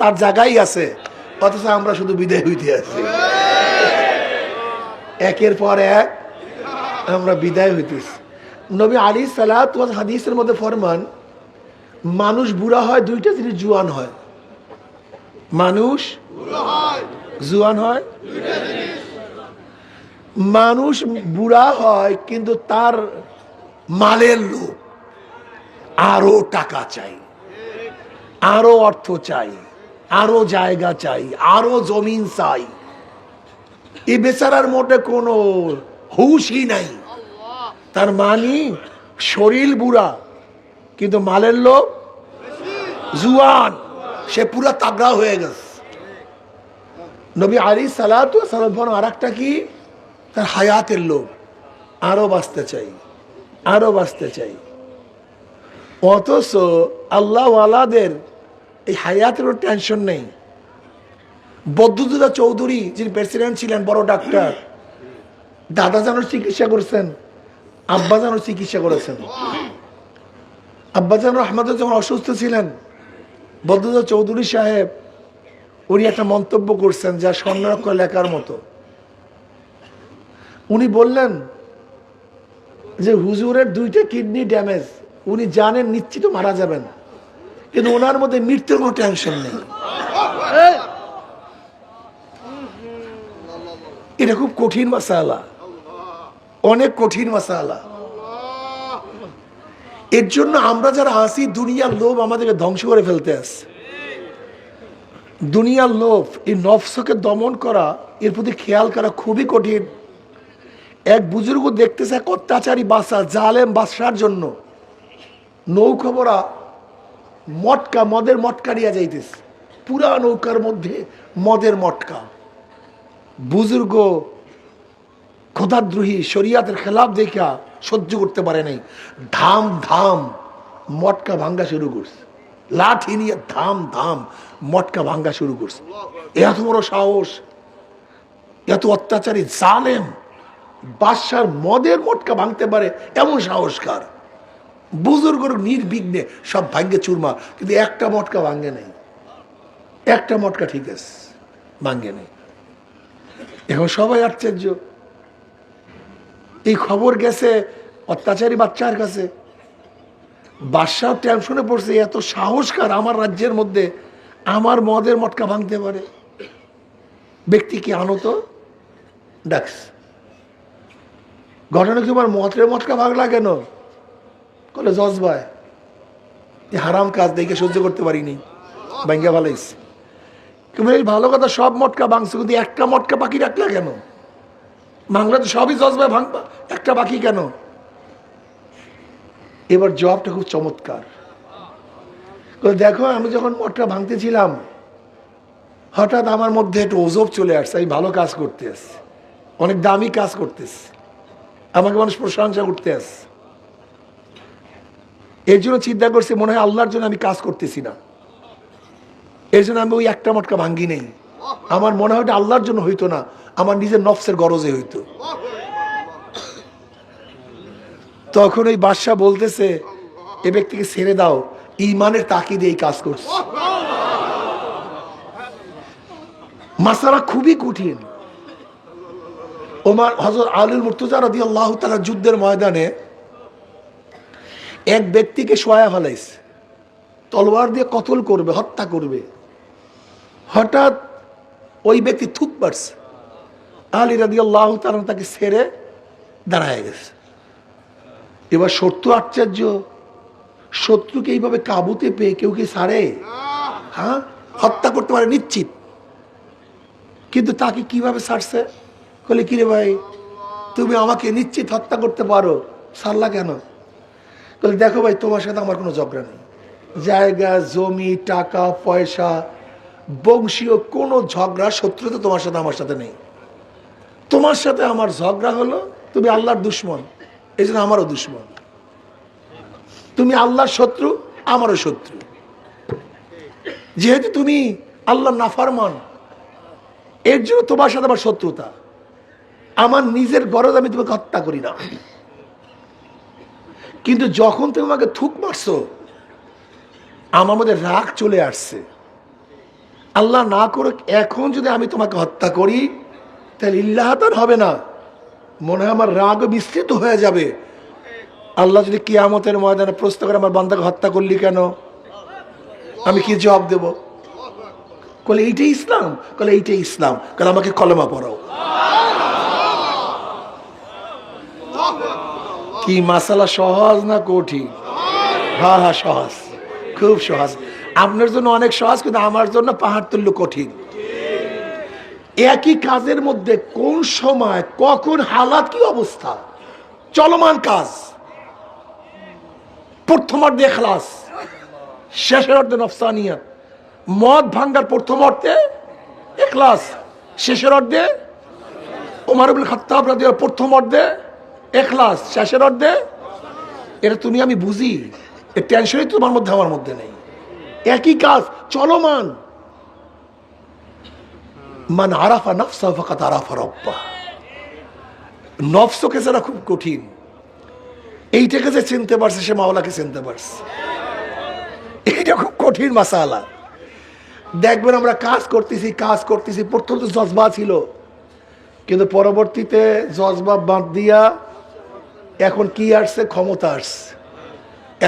তার জায়গায় আছে, অথচ আমরা শুধু বিদায় হইতে আছি। একের পর এক আমরা বিদায় হইতেছি। নবী আলাইহিস সালাতু ওয়াস হাদিসের মধ্যে ফরমান, মানুষ বুড়া হয় 2টা জিনিস জুয়ান হয়। মানুষ জুয়ান হয় 2টা জিনিস। মানুষ বুড়া হয় কিন্তু তার মালের লোভ, আরো টাকা চাই, আরো অর্থ চাই, আরো জায়গা চাই, আরো জমিন চাই। এই বেচারার মধ্যে কোনো হুশই নাই। তার মানে শরীর বুড়া কিন্তু মালের লোভ জুয়ান, সে পুরা তাগড়া হয়ে গেছে। নবী আলাইহিস সালাতু ওয়াস সালাম আর একটা কি? তার হায়াতের লোভ, আরো বাঁচতে চাই, আরো বাঁচতে চাই। অথচ আল্লাহ ওয়ালাদের এই হায়াতের টেনশন নেই। বদরুদ্দোজা চৌধুরী যিনি প্রেসিডেন্ট ছিলেন, বড় ডাক্তার, দাদা জানোর চিকিৎসা করেছেন, আব্বা জানোর চিকিৎসা করেছেন। আব্বা জান রহমত যখন অসুস্থ ছিলেন, বদরুদ্দোজা চৌধুরী সাহেব উনি একটা মন্তব্য করছেন যা স্বর্ণাক্ষর লেখার মতো। উনি বললেন যে হুজুরের 2টা কিডনি ড্যামেজ, উনি জানেন নিশ্চিত মারা যাবেন, কিন্তু ওনার মধ্যে মৃত্যুর কোনো টেনশন নেই। এটা খুব কঠিন মাসালা, অনেক কঠিন মাসালা। এর জন্য আমরা যারা আসি, দুনিয়ার লোভ আমাদেরকে ধ্বংস করে ফেলতে আসে। দুনিয়ার লোভ, এই নফসকে দমন করা, এর প্রতি খেয়াল করা খুবই কঠিন। এক বুজুর্গ দেখতেছে এক অত্যাচারী বাদশা, জালেম বাদশার জন্য নৌকা ভরা মটকা, মদের মটকা নিয়ে যাইতেছে, পুরা নৌকার মধ্যে মদের মটকা। বুজুর্গ খোদাদ্রোহী শরিয়াতের খেলাফ দেখা সহ্য করতে পারে নাই, ধাম ধাম মটকা ভাঙ্গা শুরু করছে, লাঠি নিয়ে ধাম ধাম মটকা ভাঙ্গা শুরু করছে। এত বড় সাহস, এত অত্যাচারী জালেম বাদশার মদের মটকা ভাঙতে পারে, এমন সাহসকার বুজুর্গর নির্বিঘ্নে সব ভাঙ্গে চুরমা, কিন্তু একটা মটকা ভাঙ্গে নেই, একটা মটকা ঠিক আছে ভাঙ্গে নেই। এখন সবাই আশ্চর্য, এই খবর গেছে অত্যাচারী বাচ্চার কাছে, বাদশাহ টেনশনে পড়ছে, এত সাহসকার আমার রাজ্যের মধ্যে আমার মদের মটকা ভাঙতে পারে, ব্যক্তি কি আনো তো, ডাকস। ঘটনা কি তোমার মদের মটকা ভাঙলা কেন? বলে জজ ভাই, হারাম কাজ দেখে সহ্য করতে পারিনি, ভাঙ্গা ভালাইছে। তুমি এই ভালো কথা, সব মটকা ভাঙছো, কিন্তু একটা মটকা বাকি রাখলা কেন? ভাঙলা তো সবই জজ ভাই, ভাঙবা, একটা বাকি কেন? এবার জবাবটা খুব চমৎকার। দেখো, আমি যখন মটকা ভাঙতেছিলাম, হঠাৎ আমার মধ্যে একটু ওজব চলে আসছে, আমি ভালো কাজ করতে আসছি, অনেক দামি কাজ করতেছি, আমাকে মানুষ প্রশংসা করতে আসছে। এর জন্য চিন্তা করছি, মনে হয় আল্লাহর জন্য আমি কাজ করতেছি না, এর জন্য আমি ওই একটা মটকা ভাঙ্গি নেই। আমার মনে হয় আল্লাহর জন্য হইতো না, আমার নিজের নফসের গরজে হইতো। তখন ওই বাদশা বলতেছে, এ ব্যক্তিকে ছেড়ে দাও, ঈমানের তাকিদে এই কাজ করছে। মাসালা খুবই কঠিন। ওমর হযরত আলী মুর্তজা রাদিয়াল্লাহু তাআলা যুদ্ধের ময়দানে এক ব্যক্তিকে শোয়া ফেলাইছে, তলোয়ার দিয়ে কতল করবে, হত্যা করবে। হঠাৎ ওই ব্যক্তি থুক মারছে, আলী রাদিয়াল্লাহু তাআলা তাকে ছেড়ে দাঁড়ায় গেছে। এবার শত্রু আশ্চর্য, শত্রুকে এইভাবে কাবুতে পেয়ে কেউ কি ছাড়ে? হ্যাঁ, হত্যা করতে পারে নিশ্চিত, কিন্তু তাকে কিভাবে ছাড়ছে? বলে, কিরে ভাই, তুমি আমাকে নিশ্চিত হত্যা করতে পারো, ছাড়লা কেন? বলে, দেখো ভাই, তোমার সাথে আমার কোনো ঝগড়া নেই, জায়গা জমি টাকা পয়সা বংশীয় কোনো ঝগড়া শত্রুতা তোমার সাথে আমার সাথে নেই। তোমার সাথে আমার ঝগড়া হলো, তুমি আল্লাহর দুশ্মন, এই জন্য আমারও দুশ্মন। তুমি আল্লাহর শত্রু, আমারও শত্রু। যেহেতু তুমি আল্লাহর নাফরমান, এর জন্য তোমার সাথে আমার শত্রুতা। আমার নিজের গরজ আমি তোমাকে হত্যা করি না, কিন্তু যখন তুমি আমাকে থুক মারছো, আমার মধ্যে রাগ চলে আসছে। আল্লাহ না করুক, এখন যদি আমি তোমাকে হত্যা করি, তাহলে ইল্লাহাতান হবে না, মনে হয় আমার রাগ বিস্তৃত হয়ে যাবে। আল্লাহ যদি কিয়ামতের ময়দানে প্রশ্ন করে, আমার বান্দাকে হত্যা করলি কেন, আমি কি জবাব দেব? বলে, এইটাই ইসলাম? বলে, এইটাই ইসলাম। কারণ আমাকে কলেমা পড়াও। কি মাসালা সহজ না কঠিন? হ্যাঁ হ্যাঁ, সহজ, খুব সহজ। আপনার জন্য অনেক সহজ, কিন্তু আমার জন্য পাহাড় তুল্য কঠিন। একই কাজের মধ্যে কোন সময় কখন হালাত কি অবস্থা, চলমান কাজ। প্রথম অর্ধে ইখলাস, শেষের অর্ধে নফসানিয়াত। মদ ভাঙ্গার প্রথম অর্ধে ইখলাস, শেষের অর্ধে ওমর ইবনে খাত্তাব রাদিয়াল্লাহু, প্রথম অর্ধে ইখলাস, শেষের অর্ধে। এটা তুমি আমি বুঝি, এর টেনশনই তোমার মধ্যে আমার মধ্যে নেই। একই কাজ চলমান। মান আরাফা নফসা ফাকাদ আরাফা রাব্বাহ। নফসকে যারা খুব কঠিন, এইটাকে যে চিনতে পারছে, সে মাওলাকে চিনতে পারছে। এইটা খুব কঠিন মাসালা। দেখবেন আমরা কাজ করতেছি, প্রথম তো জজবা ছিল, কিন্তু পরবর্তীতে জজবা বাদ দিয়া এখন কি আসছে? ক্ষমতা আসছে।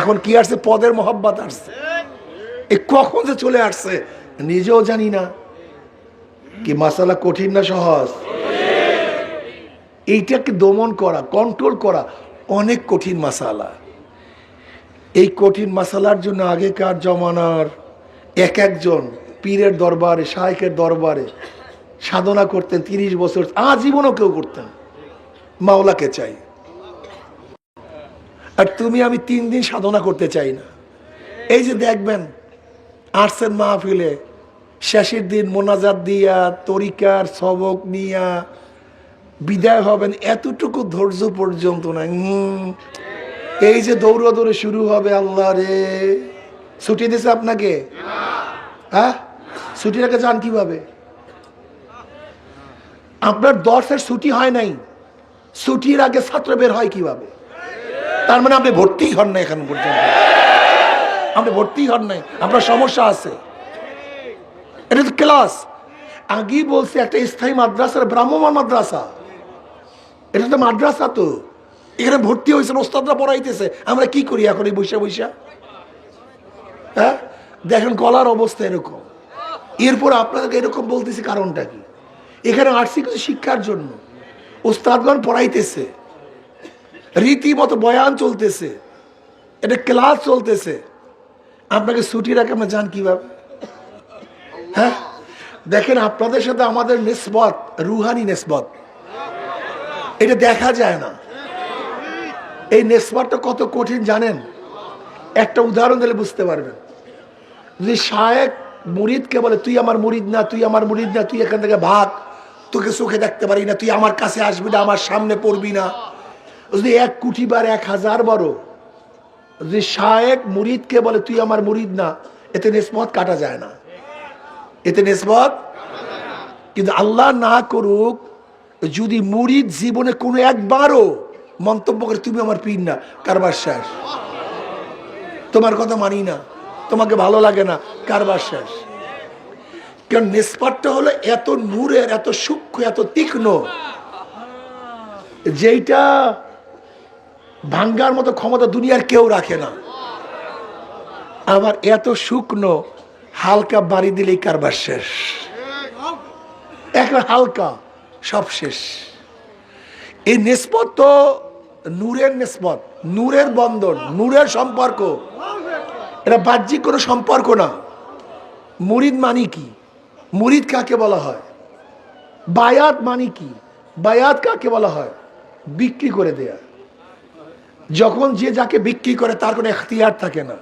এখন কি আসছে? পদের মহব্বত আসছে। এ কখন যে চলে আসছে নিজেও জানি না। কি মাসালা কঠিন না সহজ? এইটাকে দমন করা, কন্ট্রোল করা অনেক কঠিন মাসালা। এই কঠিন মাসালার জন্য আগেকার জমানার এক একজন পীরের দরবারে, শায়েখের দরবারে সাধনা করতেন 30 বছর, আজীবনও কেউ করতেন। মাওলাকে চাই, আর তুমি আমি 3 দিন সাধনা করতে চাই না। এই যে দেখবেন আসছেন মাহফিলে, শেষের দিন মোনাজাত দিয়া তরিকার সবক নিয়া বিদায় হবেন, এতটুকু ধৈর্য পর্যন্ত না। এই যে দৌড়ে শুরু হবে, আল্লাহ রে ছুটি দিছে আপনাকে? হ্যাঁ, ছুটির আগে যান কিভাবে? আপনার 10-এর ছুটি হয় নাই, ছুটির আগে ছাত্র বের হয় কিভাবে? তার মানে আপনি ভর্তি হন না, এখন পর্যন্ত আপনি ভর্তি হন নাই, আপনার সমস্যা আছে। এটা তো ক্লাস, আগেই বলছে একটা স্থায়ী মাদ্রাসার ব্রাহ্মণ মাদ্রাসা, এটা তো মাদ্রাসা। তো এখানে ভর্তি হয়েছে, ওস্তাদরা পড়াইতেছে, আমরা কি করি এখন এই বৈশা? হ্যাঁ, দেখেন গলার অবস্থা এরকম। এরপর আপনাদেরকে এরকম বলতেছি কারণটা কি? এখানে আসছি কিছু শিক্ষার জন্য, ওস্তাদগণ পড়াইতেছে, রীতিমতো বয়ান চলতেছে, এটা ক্লাস চলতেছে, আপনাকে ছুটি রাখে আমরা যান কিভাবে? হ্যাঁ, দেখেন আপনাদের সাথে আমাদের নিসবত রুহানি নিসবত, এটা দেখা যায় না। এই নিসবতটা কত কঠিন জানেন? একটা উদাহরণ দিলে বুঝতে পারবেন। যদি শায়েখ মুরিদকে বলে তুই আমার মুরিদ না, তুই আমার মুরিদ না, তুই এখান থেকে ভাগ, তোকে চোখে দেখতে পারি না, তুই আমার কাছে আসবি না, আমার সামনে পড়বি না, যদি 1 কোটি বার 1000 বারও যদি শায়েখ মুরিদকে বলে তুই আমার মুরিদ না, এতে নিসবত কাটা যায় না, এতে নিসবত। কিন্তু আল্লাহ না করুক, যদি মুরিদ জীবনে কোনো একবারও মন্তব্য করে তুমি আমার পীর না, কারবার শেষ, তোমার কথা মানি না, তোমাকে ভালো লাগে না, কারবার শেষ। কারণ নিসবতটা হলো এত নূরের, এত সূক্ষ্ম, এত তীক্ষ্ণ, যেইটা ভাঙ্গার মতো ক্ষমতা দুনিয়ার কেউ রাখে না। আবার এত শুকনো, হালকা বাড়ি দিলেই কারবার শেষ, একটা হালকা সব শেষ। এই নিসবত তো নূরের নিসবত, নূরের বন্ধন, নূরের সম্পর্ক, এটা বাহ্যিক কোনো সম্পর্ক না। মুরিদ মানি কি? মুরিদ কাকে বলা হয়? বায়াত মানি কি? বায়াত কাকে বলা হয়? বিক্রি করে দেয়া। যখন যে যাকে বিক্রি করে তার কোনো এখতিয়ার থাকে না,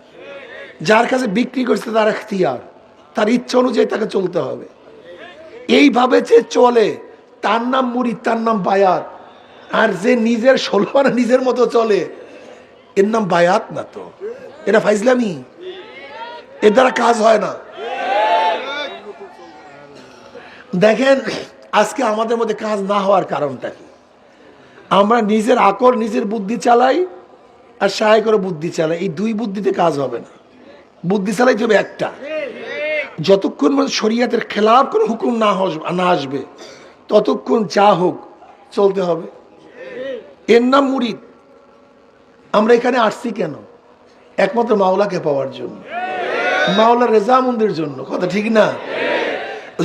যার কাছে বিক্রি করছে তার এখতিয়ার, তার ইচ্ছা অনুযায়ী তাকে চলতে হবে। এইভাবে যে চলে তার নাম মুরিদ, তার নাম বায়াত। আর যে নিজের সলমানা নিজের মতো চলে, এর নাম বায়াত না, তো এটা ফাইজলামি, এর দ্বারা কাজ হয় না। দেখেন আজকে আমাদের মধ্যে কাজ না হওয়ার কারণটা কি? আমরা নিজের আকল, নিজের বুদ্ধি চালাই, আর সাহায্য করে বুদ্ধি চালাই। এই 2 বুদ্ধিতে কাজ হবে না, বুদ্ধি চালাই যাবে একটা। যতক্ষণ শরীয়তের খেলাফ কোনো হুকুম না আসবে, ততক্ষণ যা হোক চলতে হবে। এর নাম মুরিদ। আমরা এখানে আসছি কেন? একমাত্র মাওলাকে পাওয়ার জন্য, মাওলার রেজামন্দির জন্য, কথা ঠিক না?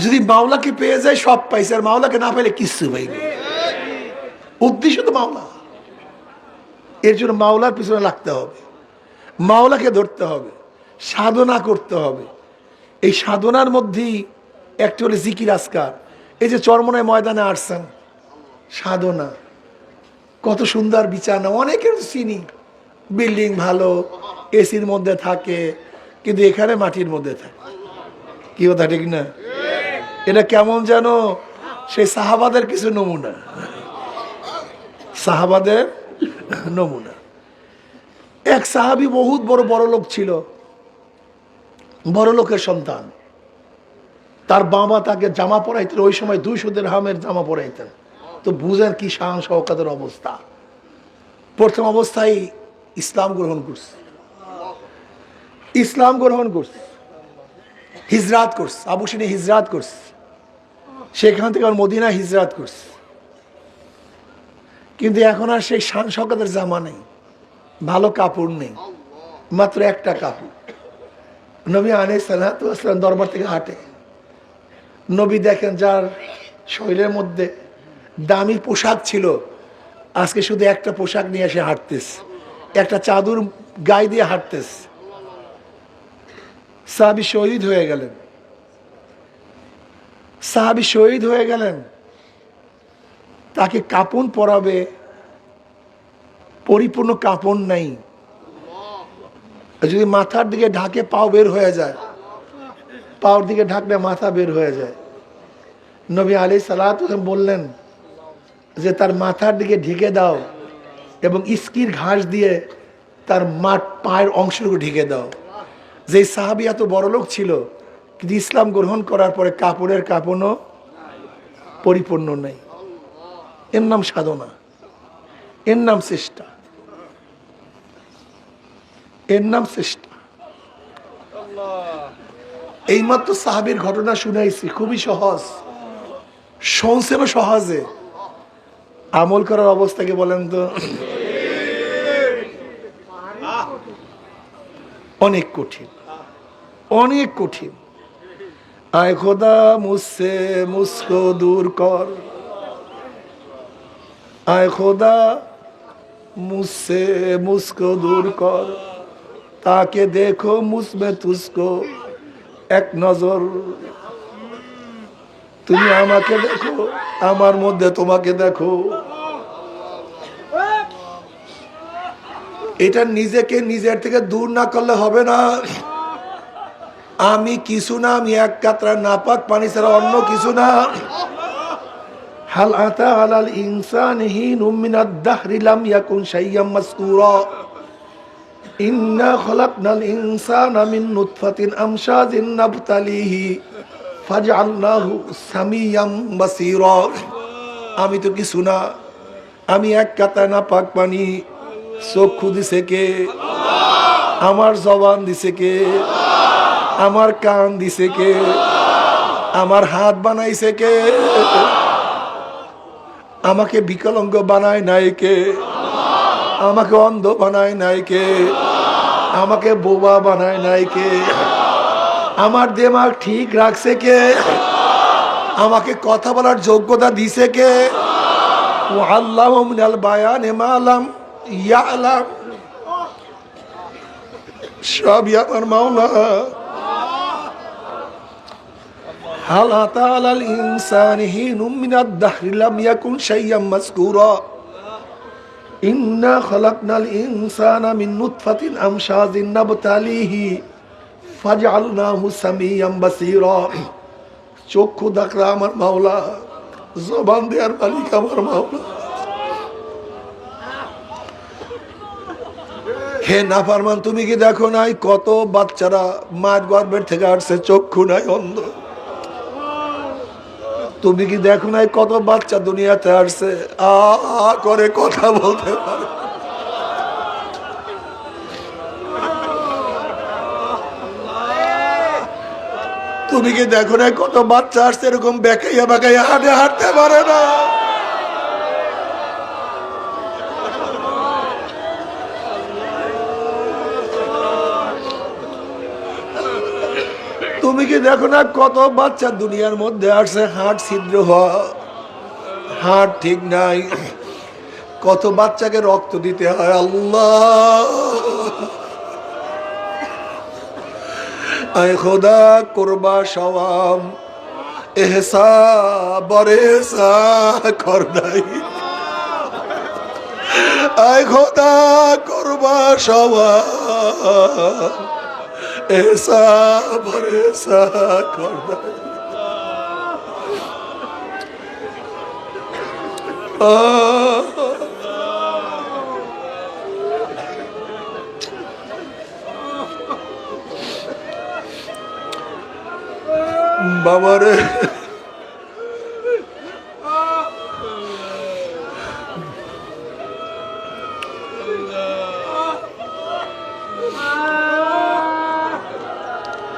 যদি মাওলাকে পেয়ে যায় সব পাইছে, আর মাওলাকে না পাইলে কিচ্ছু পাইবে। উদ্দেশ্য তো মাওলা, এর জন্য মাওলার পিছনে লাগতে হবে, মাওলাকে ধরতে হবে, সাধনা করতে হবে। এই সাধনার মধ্যেই একটা হলে জিকির আজকার। এই যে চরমনায় ময়দানে আসছেন, সাধনা, কত সুন্দর বিছানা, অনেকের চিনি, বিল্ডিং ভালো, এসির মধ্যে থাকে, কিন্তু এখানে মাটির মধ্যে থাকে। কি কথা ঠিক না? এটা কেমন যেন সেই সাহাবাদের কিছু নমুনা, সাহাবাদের নমুনা। এক সাহাবী বহুত বড় লোক ছিল, বড় লোকের সন্তান। তার বাবা তাকে জামা পরাইতেন, ওই সময় 200 দিরহামের জামা পরাইতেন। তো বুঝেন কি শান শওকতের অবস্থা। প্রথম অবস্থায় ইসলাম গ্রহণ করছে, হিজরাত করছে, আবু সিনা হিজরাত করছে, সেখান থেকে আর মদিনা হিজরাত করছে। কিন্তু এখন আর সেই শান শওকতের জামা নেই, ভালো কাপড় নেই, মাত্র একটা কাপড়। নবী আলাইহিস সালাতু ওয়াস সালাম দরবার থেকে হাঁটে, নবী দেখেন যার শরীরের মধ্যে দামি পোশাক ছিল, আজকে শুধু একটা পোশাক নিয়ে এসে হাঁটতেছে, একটা চাদর গায়ে দিয়ে হাঁটতেছে। সাহাবী শহীদ হয়ে গেলেন, সাহাবী শহীদ হয়ে গেলেন, তাকে কাপড় পরাবে, পরিপূর্ণ কাপড় নাই, যদি মাথার দিকে ঢাকে পাও বের হয়ে যায়, পাওয়ার দিকে ঢাকলে মাথা বের হয়ে যায়। নবী আলাইহিস সালাতু ওয়াস সালাম বললেন যে তার মাথার দিকে ঢেকে দাও এবং ইস্কির ঘাস দিয়ে তার পায়ের অংশটুকু ঢেকে দাও। যে সাহাবী এত বড় লোক ছিল, কিন্তু ইসলাম গ্রহণ করার পরে কাপড়ের কাপড়ও পরিপূর্ণ নেই। এর নাম সাধনা, এর নাম চেষ্টা, এর নাম চেষ্টা। এইমাত্র সাহাবীর ঘটনা শুনাইছি, খুবই সহজ, শুনছেন সহজে, আমল করার অবস্থাকে বলেন তো অনেক কঠিন, অনেক কঠিন। আয় খোদা মুঝসে মুঝকো দূর কর, আয় খোদা মুঝসে মুঝকো দূর কর, তাকে দেখো মুঝমে তুঝকো এক নজর। তুমি আমাকে দেখো, আমার মধ্যে তোমাকে দেখো। এটা নিজেকে নিজের থেকে দূর না করলে হবে না। আমি কিছু না, আমি এক কাতরা নাপাক পানি ছাড়া অন্য কিছু না। হাল আতা আলাল ইনসানি হিনুম মিনাদ দাহরি লাম ইয়াকুন শাইয়্যাম মাযকুরা, ইন্না খলাকনাল ইনসানা মিন নুতফাতিন আমশাজিন নাবতালিহি ফাজআলনাহু সামিয়াম বাসীরা। আমি তো কিছু না, আমি এক কাতরা নাপাক পানি। চক্ষু দিছে কে? আমার জবান দিছে কে? আমার কান দিছে কে? আমার হাত বানাইছে কে? আমাকে বিকলাঙ্গ বানায় নাই কে? আমাকে অন্ধ বানায় নাই কে? আমাকে বোবা বানায় নাই কে? আমার দিমাগ ঠিক রাখছে কে? আমাকে কথা বলার যোগ্যতা দিছে কে? ওয়াল্লাহু মিনাল বায়ানি মা লাম ইয়ালাম, সবই আমার মাওলা। হাল আতা আলাল ইনসানি হিনুম মিনাদ দাহরি লাম ইয়াকুন শাইয়্যাম মাযকুরা, ইন্না খলাকনাল ইনসানা মিন নুতফাতিন আমশাজিন নাবতালিহি ফাজআলনাহু সামিয়াম বাসীরা। চক্ষু দেখরা আমার মাওলা, জবান দেওয়ার মালিক আমার মাওলা। হে নাফরমান, তুমি কি দেখো নাই কত বাচ্চারা মায়ের গর্ভের থেকে আসছে, চক্ষু নাই, অন্ধ? তুমি কি দেখো নাই কত বাচ্চা দুনিয়াতে আসছে আ করে কথা বলতে পারে? তুমি কি দেখো নাই কত বাচ্চা আসছে এরকম বেকাইয়া বেকাইয়া হাঁটতে পারে না? তুমি কি দেখো না কত বাচ্চা দুনিয়ার মধ্যে আসছে হাড় ছিদ্র হওয়া, হাড় ঠিক নাই, কত বাচ্চাকে রক্ত দিতে হয়। আল্লাহ, আয় খোদা করবা সওয়াব এহসা বরেসা কর নাই, আয় খোদা করবা সওয়াব এহসা বরেসা কর নাই। বাবারে,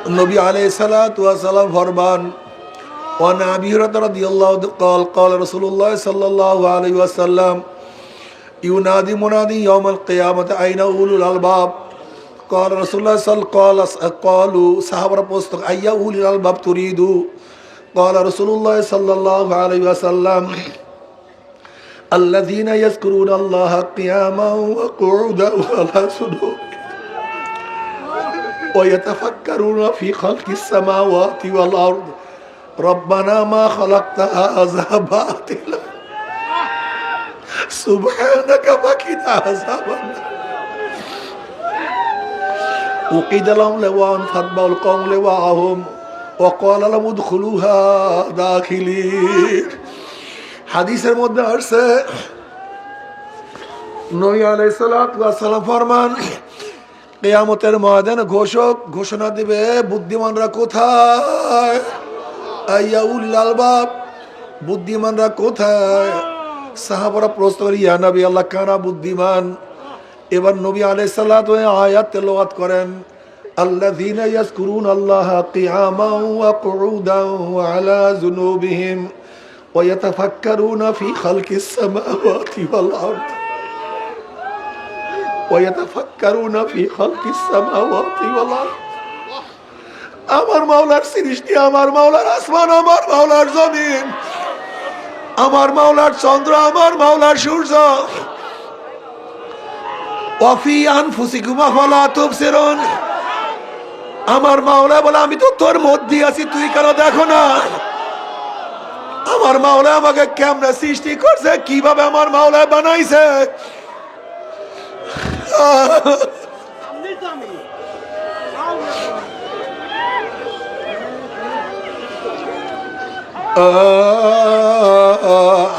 নবী আলাইহিস সালাতু ওয়াস সালাম ফরমান ওয়ান আবি হুরায়রা রাদিয়াল্লাহু قال قال رسول الله صلى الله عليه وسلم ينادي منادي يوم القيامة أين أولو الألباب قال رسول الله صلى الله عليه وسلم قالوا صحابة প্রশ্ন أي أولي الألباب تريد قال رسول الله صلى الله عليه وسلم الذين يذكرون الله قياما وقعودا وعلى جنوبهم ويتفكرون في خلق السماوات والأرض ربنا ما خلقت هذا باطلا سبحانك فقنا عذاب النار وقيل لهم لواء فاتبعوا القوم لواءهم وقال لهم ادخلوها داخلين হাদিসের মধ্যে আসছে নবী আলাইহিস সালাতু ওয়াস সালাম ফরমান কিয়ামতের ময়দানে ঘোষণা দিবে বুদ্ধিমানরা কোথায় আইয়া উলিল আলবাব বুদ্ধিমানরা কোথায় সাহাবারা প্রশ্ন করে ইয়া নবী আল্লাহ কারা বুদ্ধিমান এবার নবী আলাইহিস সালাতু আয়াত তেলাওয়াত করেন আল্লাযীনা ইয়াযকুরুনা আল্লাহা কিয়ামান ওয়া কুউদান ওয়া আলা যুনুবিহিম ওয়া ইয়াতাফাক্কারুনা ফি খালকিস সামাওয়াতি ওয়াল আরদ ওয়া ইয়াতাফাক্কারুনা ফি খালকিস সামাওয়াতি ওয়াল আরদ আমার মাওলার সৃষ্টি আমার মাওলার আসমান আমার মাওলার জমিন আমার মাওলার চন্দ্র আমার মাওলার সূর্য ওয়াফি আনফুসিকুম আফালা তুবসিরুন আমার মাওলা বলে আমি তো তোর মধ্যে আছি তুই কেন দেখো না আমার মাওলা আমাকে কেমনে সৃষ্টি করছে কিভাবে আমার মাওলা বানাইছে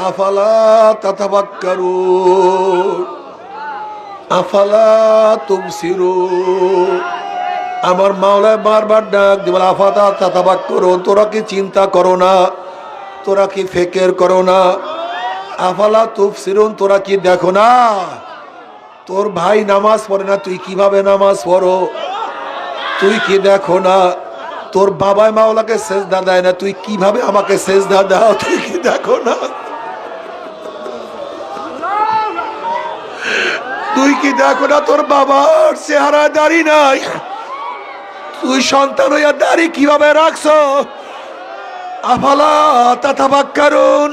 আফালা তাতাফাক্কারুন আফালা তুবসিরুন আমার মাওলা বারবার ডাক দিবেন আফালা তাতাফাক্কারুন তোরা কি চিন্তা করো না তোরা কি ফিকির করো না আফালা তুবসিরুন তোরা কি দেখো না তোর ভাই নামাজ পড়ে না তুই কিভাবে নামাজ পড়ো তুই কি দেখো না তোর বাবাই মাওলাকে সেজদা দেয় না তুই কিভাবে আমাকে সেজদা দাও তুই কি দেখো না তুই কি দেখো না তোর বাবার চেহারা দাড়ি নাই তুই সন্তান হইয়া দাড়ি কিভাবে রাখছো আফালা তাতাফাক্কারুন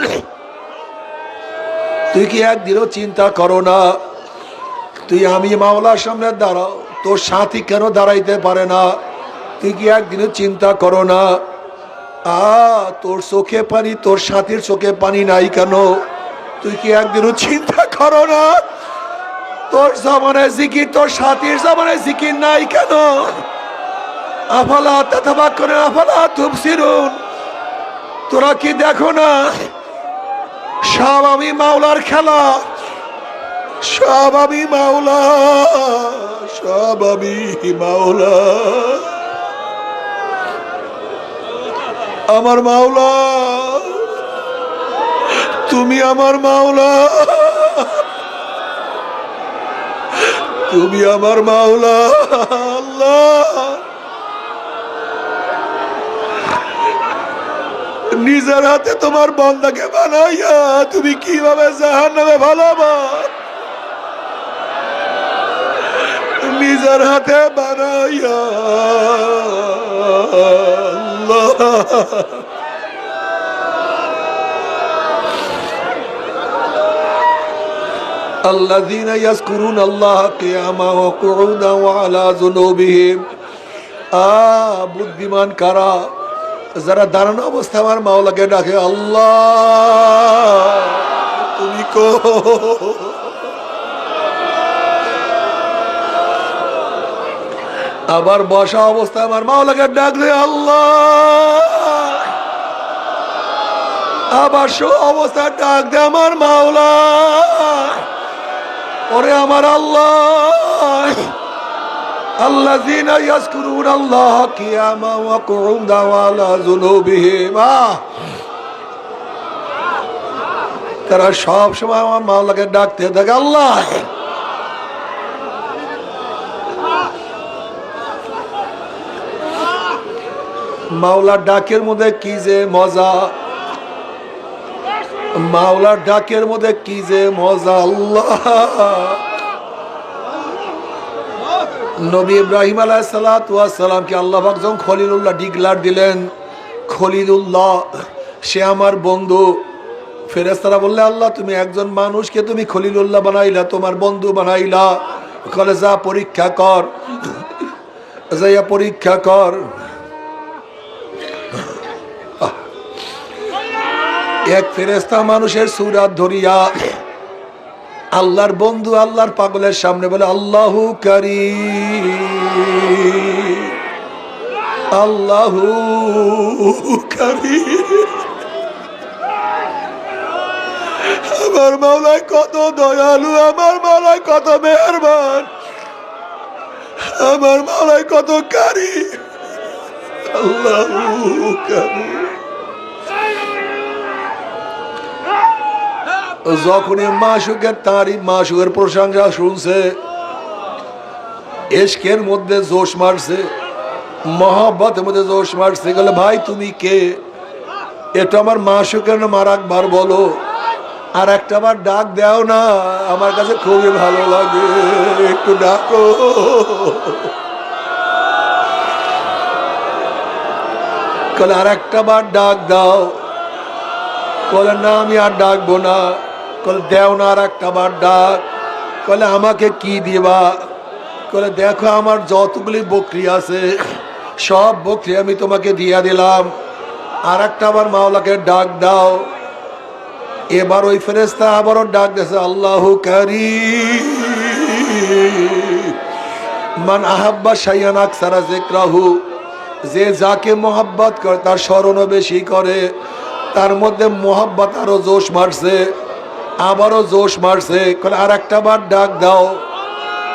তুই কি একদিনও চিন্তা করো না তুই আমি মাওলার সামনে দাঁড়াও তোর সাথী কেন দাঁড়াইতে পারে না তুই কি একদিনও চিন্তা করো না তোর চোখে পানি তোর সাথীর চোখে পানি নাই কেন তুই কি একদিনও চিন্তা করো না তোর জমানায় জিকির তোর সাথীর জমানায় জিকির নাই কেন আফালা তাতাফাক্কারুন আফালা তুবসিরুন তোরা কি দেখো না সব আমি মাওলার খেলা সব আমি মাওলা সব আমি মাওলা আমার মাওলা তুমি আমার মাওলা তুমি আমার মাওলা আল্লাহ নিজের হাতে তোমার বান্দাকে বানাইয়া তুমি কিভাবে জাহান্নামে ফালাবা নিজের হাতে বানাইয়া আল্লাহ আল্লাযীনা ইয়াযকুরুনা আল্লাহা কিয়ামান ওয়া কুউদান ওয়া আলা যুনুবিহিম বুদ্ধিমান কারা যারা দাঁড়ানো অবস্থায় আমার মাওলাকে ডাকে আল্লাহ তুমি কো আবার বসা অবস্থায় আমার মাওলাকে ডাকলে আল্লাহ আবার শো অবস্থায় ডাক দে আমার মাওলা ওরে আমার আল্লাহ আল্লাযীনা ইয়াযকুরুনা আল্লাহা কিয়ামান ওয়া কুউদান ওয়া আলা যুনুবিহিম তারা সব সময় আমার মাওলাকে ডাকতে থাকে আল্লাহ মাওলার ডাকের মধ্যে কি যে মজা, মাওলার ডাকের মধ্যে কি যে মজা। আল্লাহ, নবী ইব্রাহিম আলাইহিস সালাতু ওয়াস সালামকে আল্লাহ পাক যখন খলিলুল্লাহ ডিক্লার দিলেন, খলিলুল্লাহ সে আমার বন্ধু, ফেরেশতারা বললে আল্লাহ তুমি একজন মানুষকে তুমি খলিলুল্লাহ বানাইলা, তোমার বন্ধু বানাইলা, কলে যা পরীক্ষা কর, যাইয়া পরীক্ষা কর। এক ফেরেশতা মানুষের সুরাত ধরিয়া আল্লাহর বন্ধু আল্লাহর পাগলের সামনে বলে আল্লাহু কারীম, আল্লাহু কারীম। আমার মাওলা কত দয়ালু, আমার মাওলা কত মেহেরবান, আমার মাওলা কত কারীম, আল্লাহু কারীম। যখনই মাশুকের তারিফ, মাশুকের প্রশংসা শুনছে, ইশকের মধ্যে জোশ মারছে, মহব্বতের মধ্যে জোশ মারছে, বলে ভাই তুমি কে? এটা আমার মাশুকের নাম, আর একবার বলো, আর একটা বার ডাক দাও না, আমার কাছে খুবই ভালো লাগে, একটু ডাকো। বলে আর একটা বার ডাক দাও। বলে না আমি আর ডাকবো না। বলে দেও না আর একটা বার ডাক। বলে আমাকে কি দিবা? বলে দেখো আমার যতগুলি বকরি আছে সব বকরি আমি তোমাকে দিয়া দিলাম, আর একটা বার মাওলাকে ডাক দাও। এবার ওই ফেরেশতা আবারও ডাক দিয়েছে আল্লাহু কারীম, মান আহাব্বা শাইআন আকসারা যিকরাহু, যে যাকে মোহাব্বত করে তার স্মরণও বেশি করে। তার মধ্যে মোহাব্বত আরো জোশ মারছে, আবারও জোশ মারছে। বলে আর একটা বার ডাক দাও।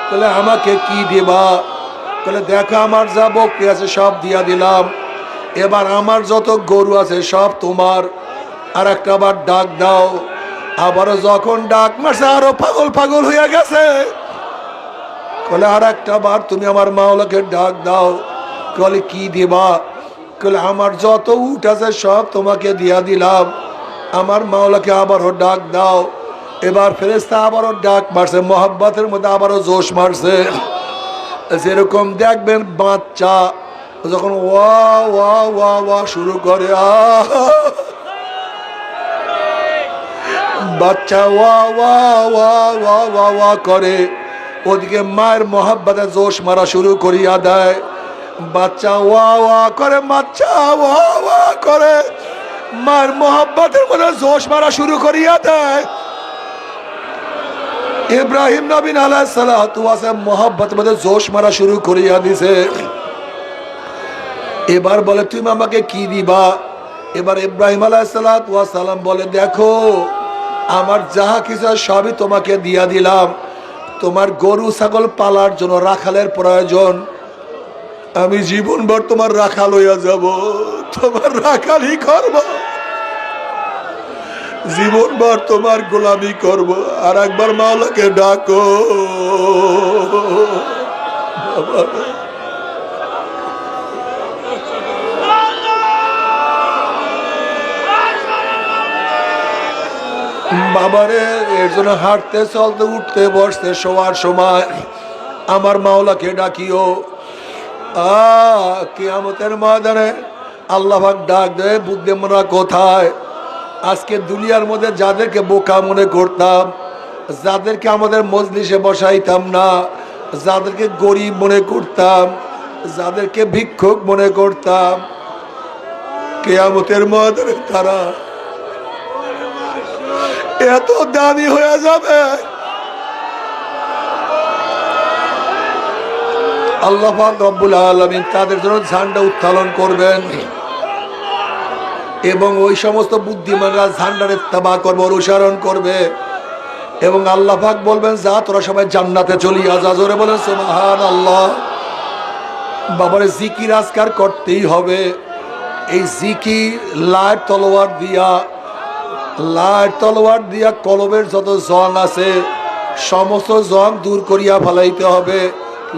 বলে আমাকে কি দিবা? বলে দেখো আমার যা বকরি আছে সব দিয়া দিলাম, এবার আমার যত গরু আছে সব তোমার, আর একটা বার ডাক দাও। আবারও যখন ডাক মারছে আরো পাগল পাগল হয়ে গেছে। বলে আর একটা বার তুমি আমার মাওলাকে ডাক দাও। বলে কি দিবা? বলে আমার যত উট আছে সব তোমাকে দিয়া দিলাম, আমার মাওলাকে আবারও ডাক দাও। এবার ফেরেশতা আবারও ডাক মারছে, মোহাব্বতের মধ্যে আবারও জোশ মারছে। যেরকম দেখবেন বাচ্চা যখন ওয়া ওয়া ওয়া ওয়া শুরু করে, বাচ্চা ওয়া ওয়া ওয়া ওয়া ওয়া ওয়া করে, ওদিকে মায়ের মোহাব্বতে জোশ মারা শুরু করিয়া দেয়। বাচ্চা ওয়া ওয়া করে, বাচ্চা ওয়া ওয়া করে, মায়ের মোহাব্বতের মধ্যে জোশ মারা শুরু করিয়া দেয়। ইব্রাহিম নবী আলাইহিস সালাতু ওয়াস সালাম মোহাব্বতের মধ্যে জোশ মারা শুরু করিয়া দিছে। এবার বলে তুমি আমাকে কি দিবা? এবার ইব্রাহিম আলাইহিস সালাতু ওয়াস সালাম বলে দেখো আমার যাহা কিছু সবই তোমাকে দিয়া দিলাম, তোমার গরু ছাগল পালার জন্য রাখালের প্রয়োজন, আমি জীবনভর তোমার রাখাল হইয়া যাব, তোমার রাখালই করব, জীবনভর তোমার গোলামি করব। আর একবার মাওলাকে ডাকো। বাবারে এর জন্য হাঁটতে চলতে উঠতে বসতে শোয়ার সময় আমার মাওলাকে ডাকিও। কিয়ামতের ময়দানে আল্লাহ পাক ডাক দেয়, বুদ্ধিমানরা কোথায়? আজকে দুনিয়ার মধ্যে যাদেরকে বোকা মনে করতাম, যাদেরকে আমাদের মজলিসে বসাইতাম না, যাদেরকে গরিব মনে করতাম, যাদেরকে ভিক্ষুক মনে করতাম, কিয়ামতের ময়দানে তারা এত দামি হয়ে যাবে। আল্লাহ পাক রব্বুল আলামিন তাদের জন্য ঝান্ডা উত্তোলন করবেন এবং ওই সমস্ত বুদ্ধিমানরা ঝান্ডার ইত্তেবা করবে, অনুসরণ করবে এবং আল্লাহ পাক বলবেন যা তোরা সবাই জান্নাতে চলিয়া যা। জোরে বলেন সুবহানাল্লাহ। বাবারে জিকির আজকার করতেই হবে। এই জিকির লাইট তলোয়ার দিয়া কলবের যত জং আছে সমস্ত জং দূর করিয়া ফেলাইতে হবে।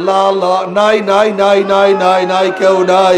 লা লা নাই নাই নাই নাই নাই নাই কেউ নাই।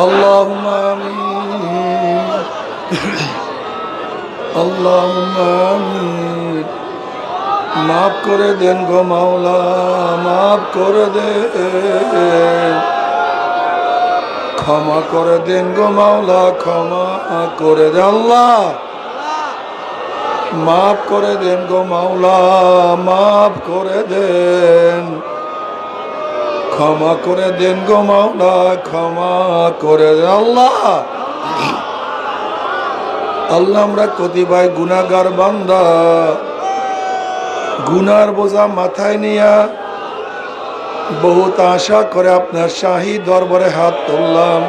اللهم آمين اللهم آمين মাফ করে দেন গো মাওলা মাফ করে দেন ক্ষমা করে দেন গো মাওলা ক্ষমা করে দেন আল্লাহ মাফ করে দেন গো মাওলা মাফ করে দেন ক্ষমা করে দেন গো মাওলা ক্ষমা করে দেন আল্লাহ আল্লাহ আমরা কতিপয় গুনাহগার বান্দা গুনার বোঝা মাথায় নিয়া বহুত আশা করে আপনার শাহী দরবারে হাত তুললাম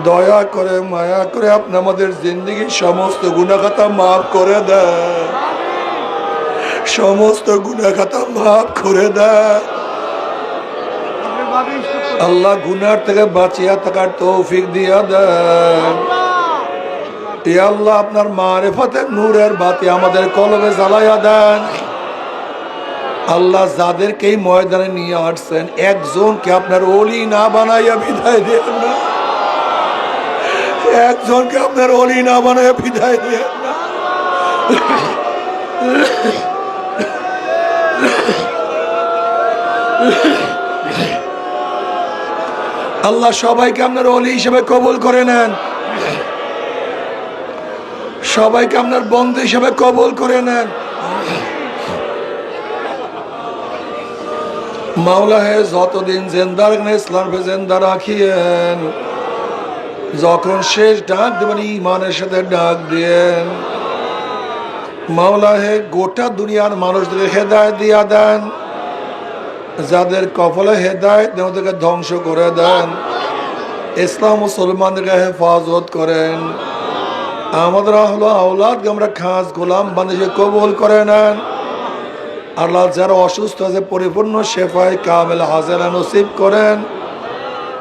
দয়া করে মায়া করে আপনি আমাদের জিন্দগির সমস্ত গুনাহ খাতা মাফ করে দেন সমস্ত গুনাহ খাতা মাফ করে দেন আল্লাহ গুনার থেকে বাঁচিয়া থাকার তৌফিক দিয়া দেন ইয়া আল্লাহ আপনার মারিফতের নূরের বাতি আমাদের কলবে জ্বালাইয়া দেন আল্লাহ যাদেরকে এই ময়দানে নিয়ে আসছেন একজনকে আপনার ওলি না বানাইয়া বিদায় দেন না একজনকে আপনার ওলি না বানাইয়া বিদায় দেন না আল্লাহ সবাইকে আপনার ওলি হিসেবে কবুল করে নেন সবাইকে আপনার বন্ধু হিসেবে কবুল করে নেন মাওলা হে যতদিন জিন্দা রাখেন ইসলামকে জিন্দা রাখিয়েন যখন শেষ ডাক দেবেন ইমানের সাথে ডাক দিয়েন মাওলা হে গোটা দুনিয়ার মানুষদের হেদায়েত দিয়া দেন যাদের কপালে হেদায়েত ওদেরকে ধ্বংস করে দেন ইসলাম মুসলমানদেরকে হেফাজত করেন আমাদের হলো আওলাদকে আমরা খাস গোলাম বানিয়ে কবুল করে নেন আল্লাহ যারা অসুস্থ আছে পরিপূর্ণ শেফায় কামেল হাজেলা নসিব করেন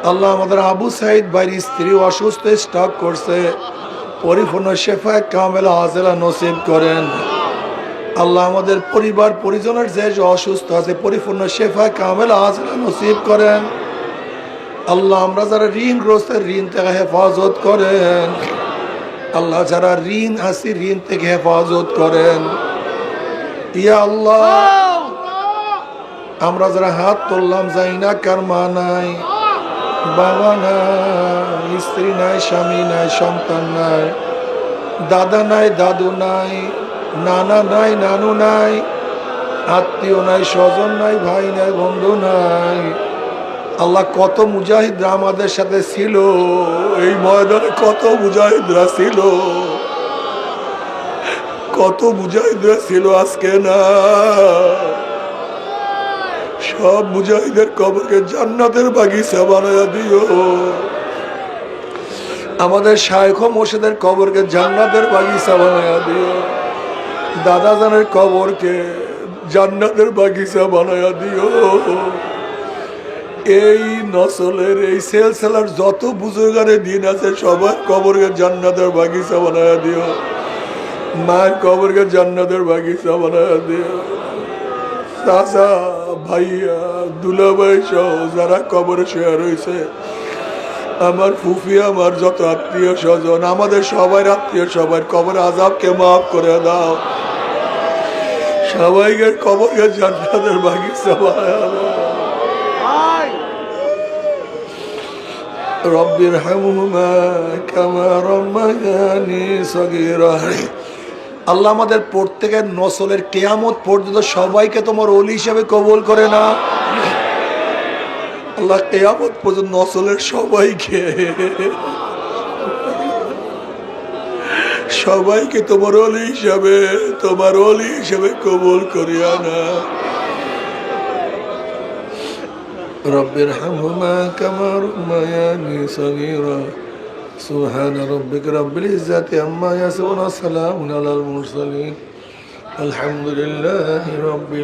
আল্লাহ আমাদের আবু সাইদ ভাইয়ের স্ত্রী অসুস্থ স্টক করছে পরিপূর্ণ শেফায় কামেল হাজেলা নসিব করেন আল্লাহ আমাদের পরিবার পরিজনের যে অসুস্থ আছে পরিপূর্ণ শেফায় কামেল হাজেলা নসিব করেন আল্লাহ আমরা যারা ঋণগ্রস্ত ঋণ থেকে হেফাজত করেন আল্লাহ যারা ঋণ আছে ঋণ থেকে হেফাজত করেন ইয়া আল্লাহ আমরা যারা হাত তুললাম যাই না কার মা নাই বাবা নাই স্ত্রী নাই স্বামী নাই সন্তান নাই দাদা নাই দাদু নাই নানা নাই নানু নাই আত্মীয় নাই স্বজন নাই ভাই নাই বন্ধু নাই আল্লাহ কত মুজাহিদরা আমাদের সাথে ছিল এই ময়দানে কত মুজাহিদরা ছিল কত মুজাহিদরা ছিল আজকে না সব মুজাহিদের কবরকে জান্নাতের বাগিচা বানায়া দিও আমাদের শায়খ মোর্শেদের কবরকে জান্নাতের বাগিচা বানায়া দিও দাদা জানের কবরকে জান্নাতের বাগিচা বানায়া দিও এই নসলের এই সিলসিলার যত বুজুর্গানের দিন আছে সবার কবরকে জান্নাতের বাগিচা বানায়া দিও মায়ের কবরকে জান্নাতের বাগিচা বানায়া দিও চাচা ভাইয়া দুলাভাই সহ যারা কবরে শুয়ে রয়েছে আমার ফুফি আমার যত আত্মীয় স্বজন আমাদের সবাই আত্মীয় সবার কবর আযাবকে মাফ করে দাও সবাইকে কবরকে জান্নাতের বাগিচা বানায়া দাও রব্বির হামহুমা কামা রাব্বায়ানি সগীরা আল্লাহ আমাদের প্রত্যেকের নসলের কিয়ামত পর্যন্ত সবাইকে তোমার ওলি হিসেবে কবুল করে না আল্লাহ কিয়ামত পর্যন্ত নসলের সবাইকে তোমার ওলি হিসেবে কবুল করিয়া না রব্বির হামহুমা কামা রাব্বায়ানি সগীরা سبحان ربك رب العزة عما يصفون وسلام على المرسلين الحمد لله رب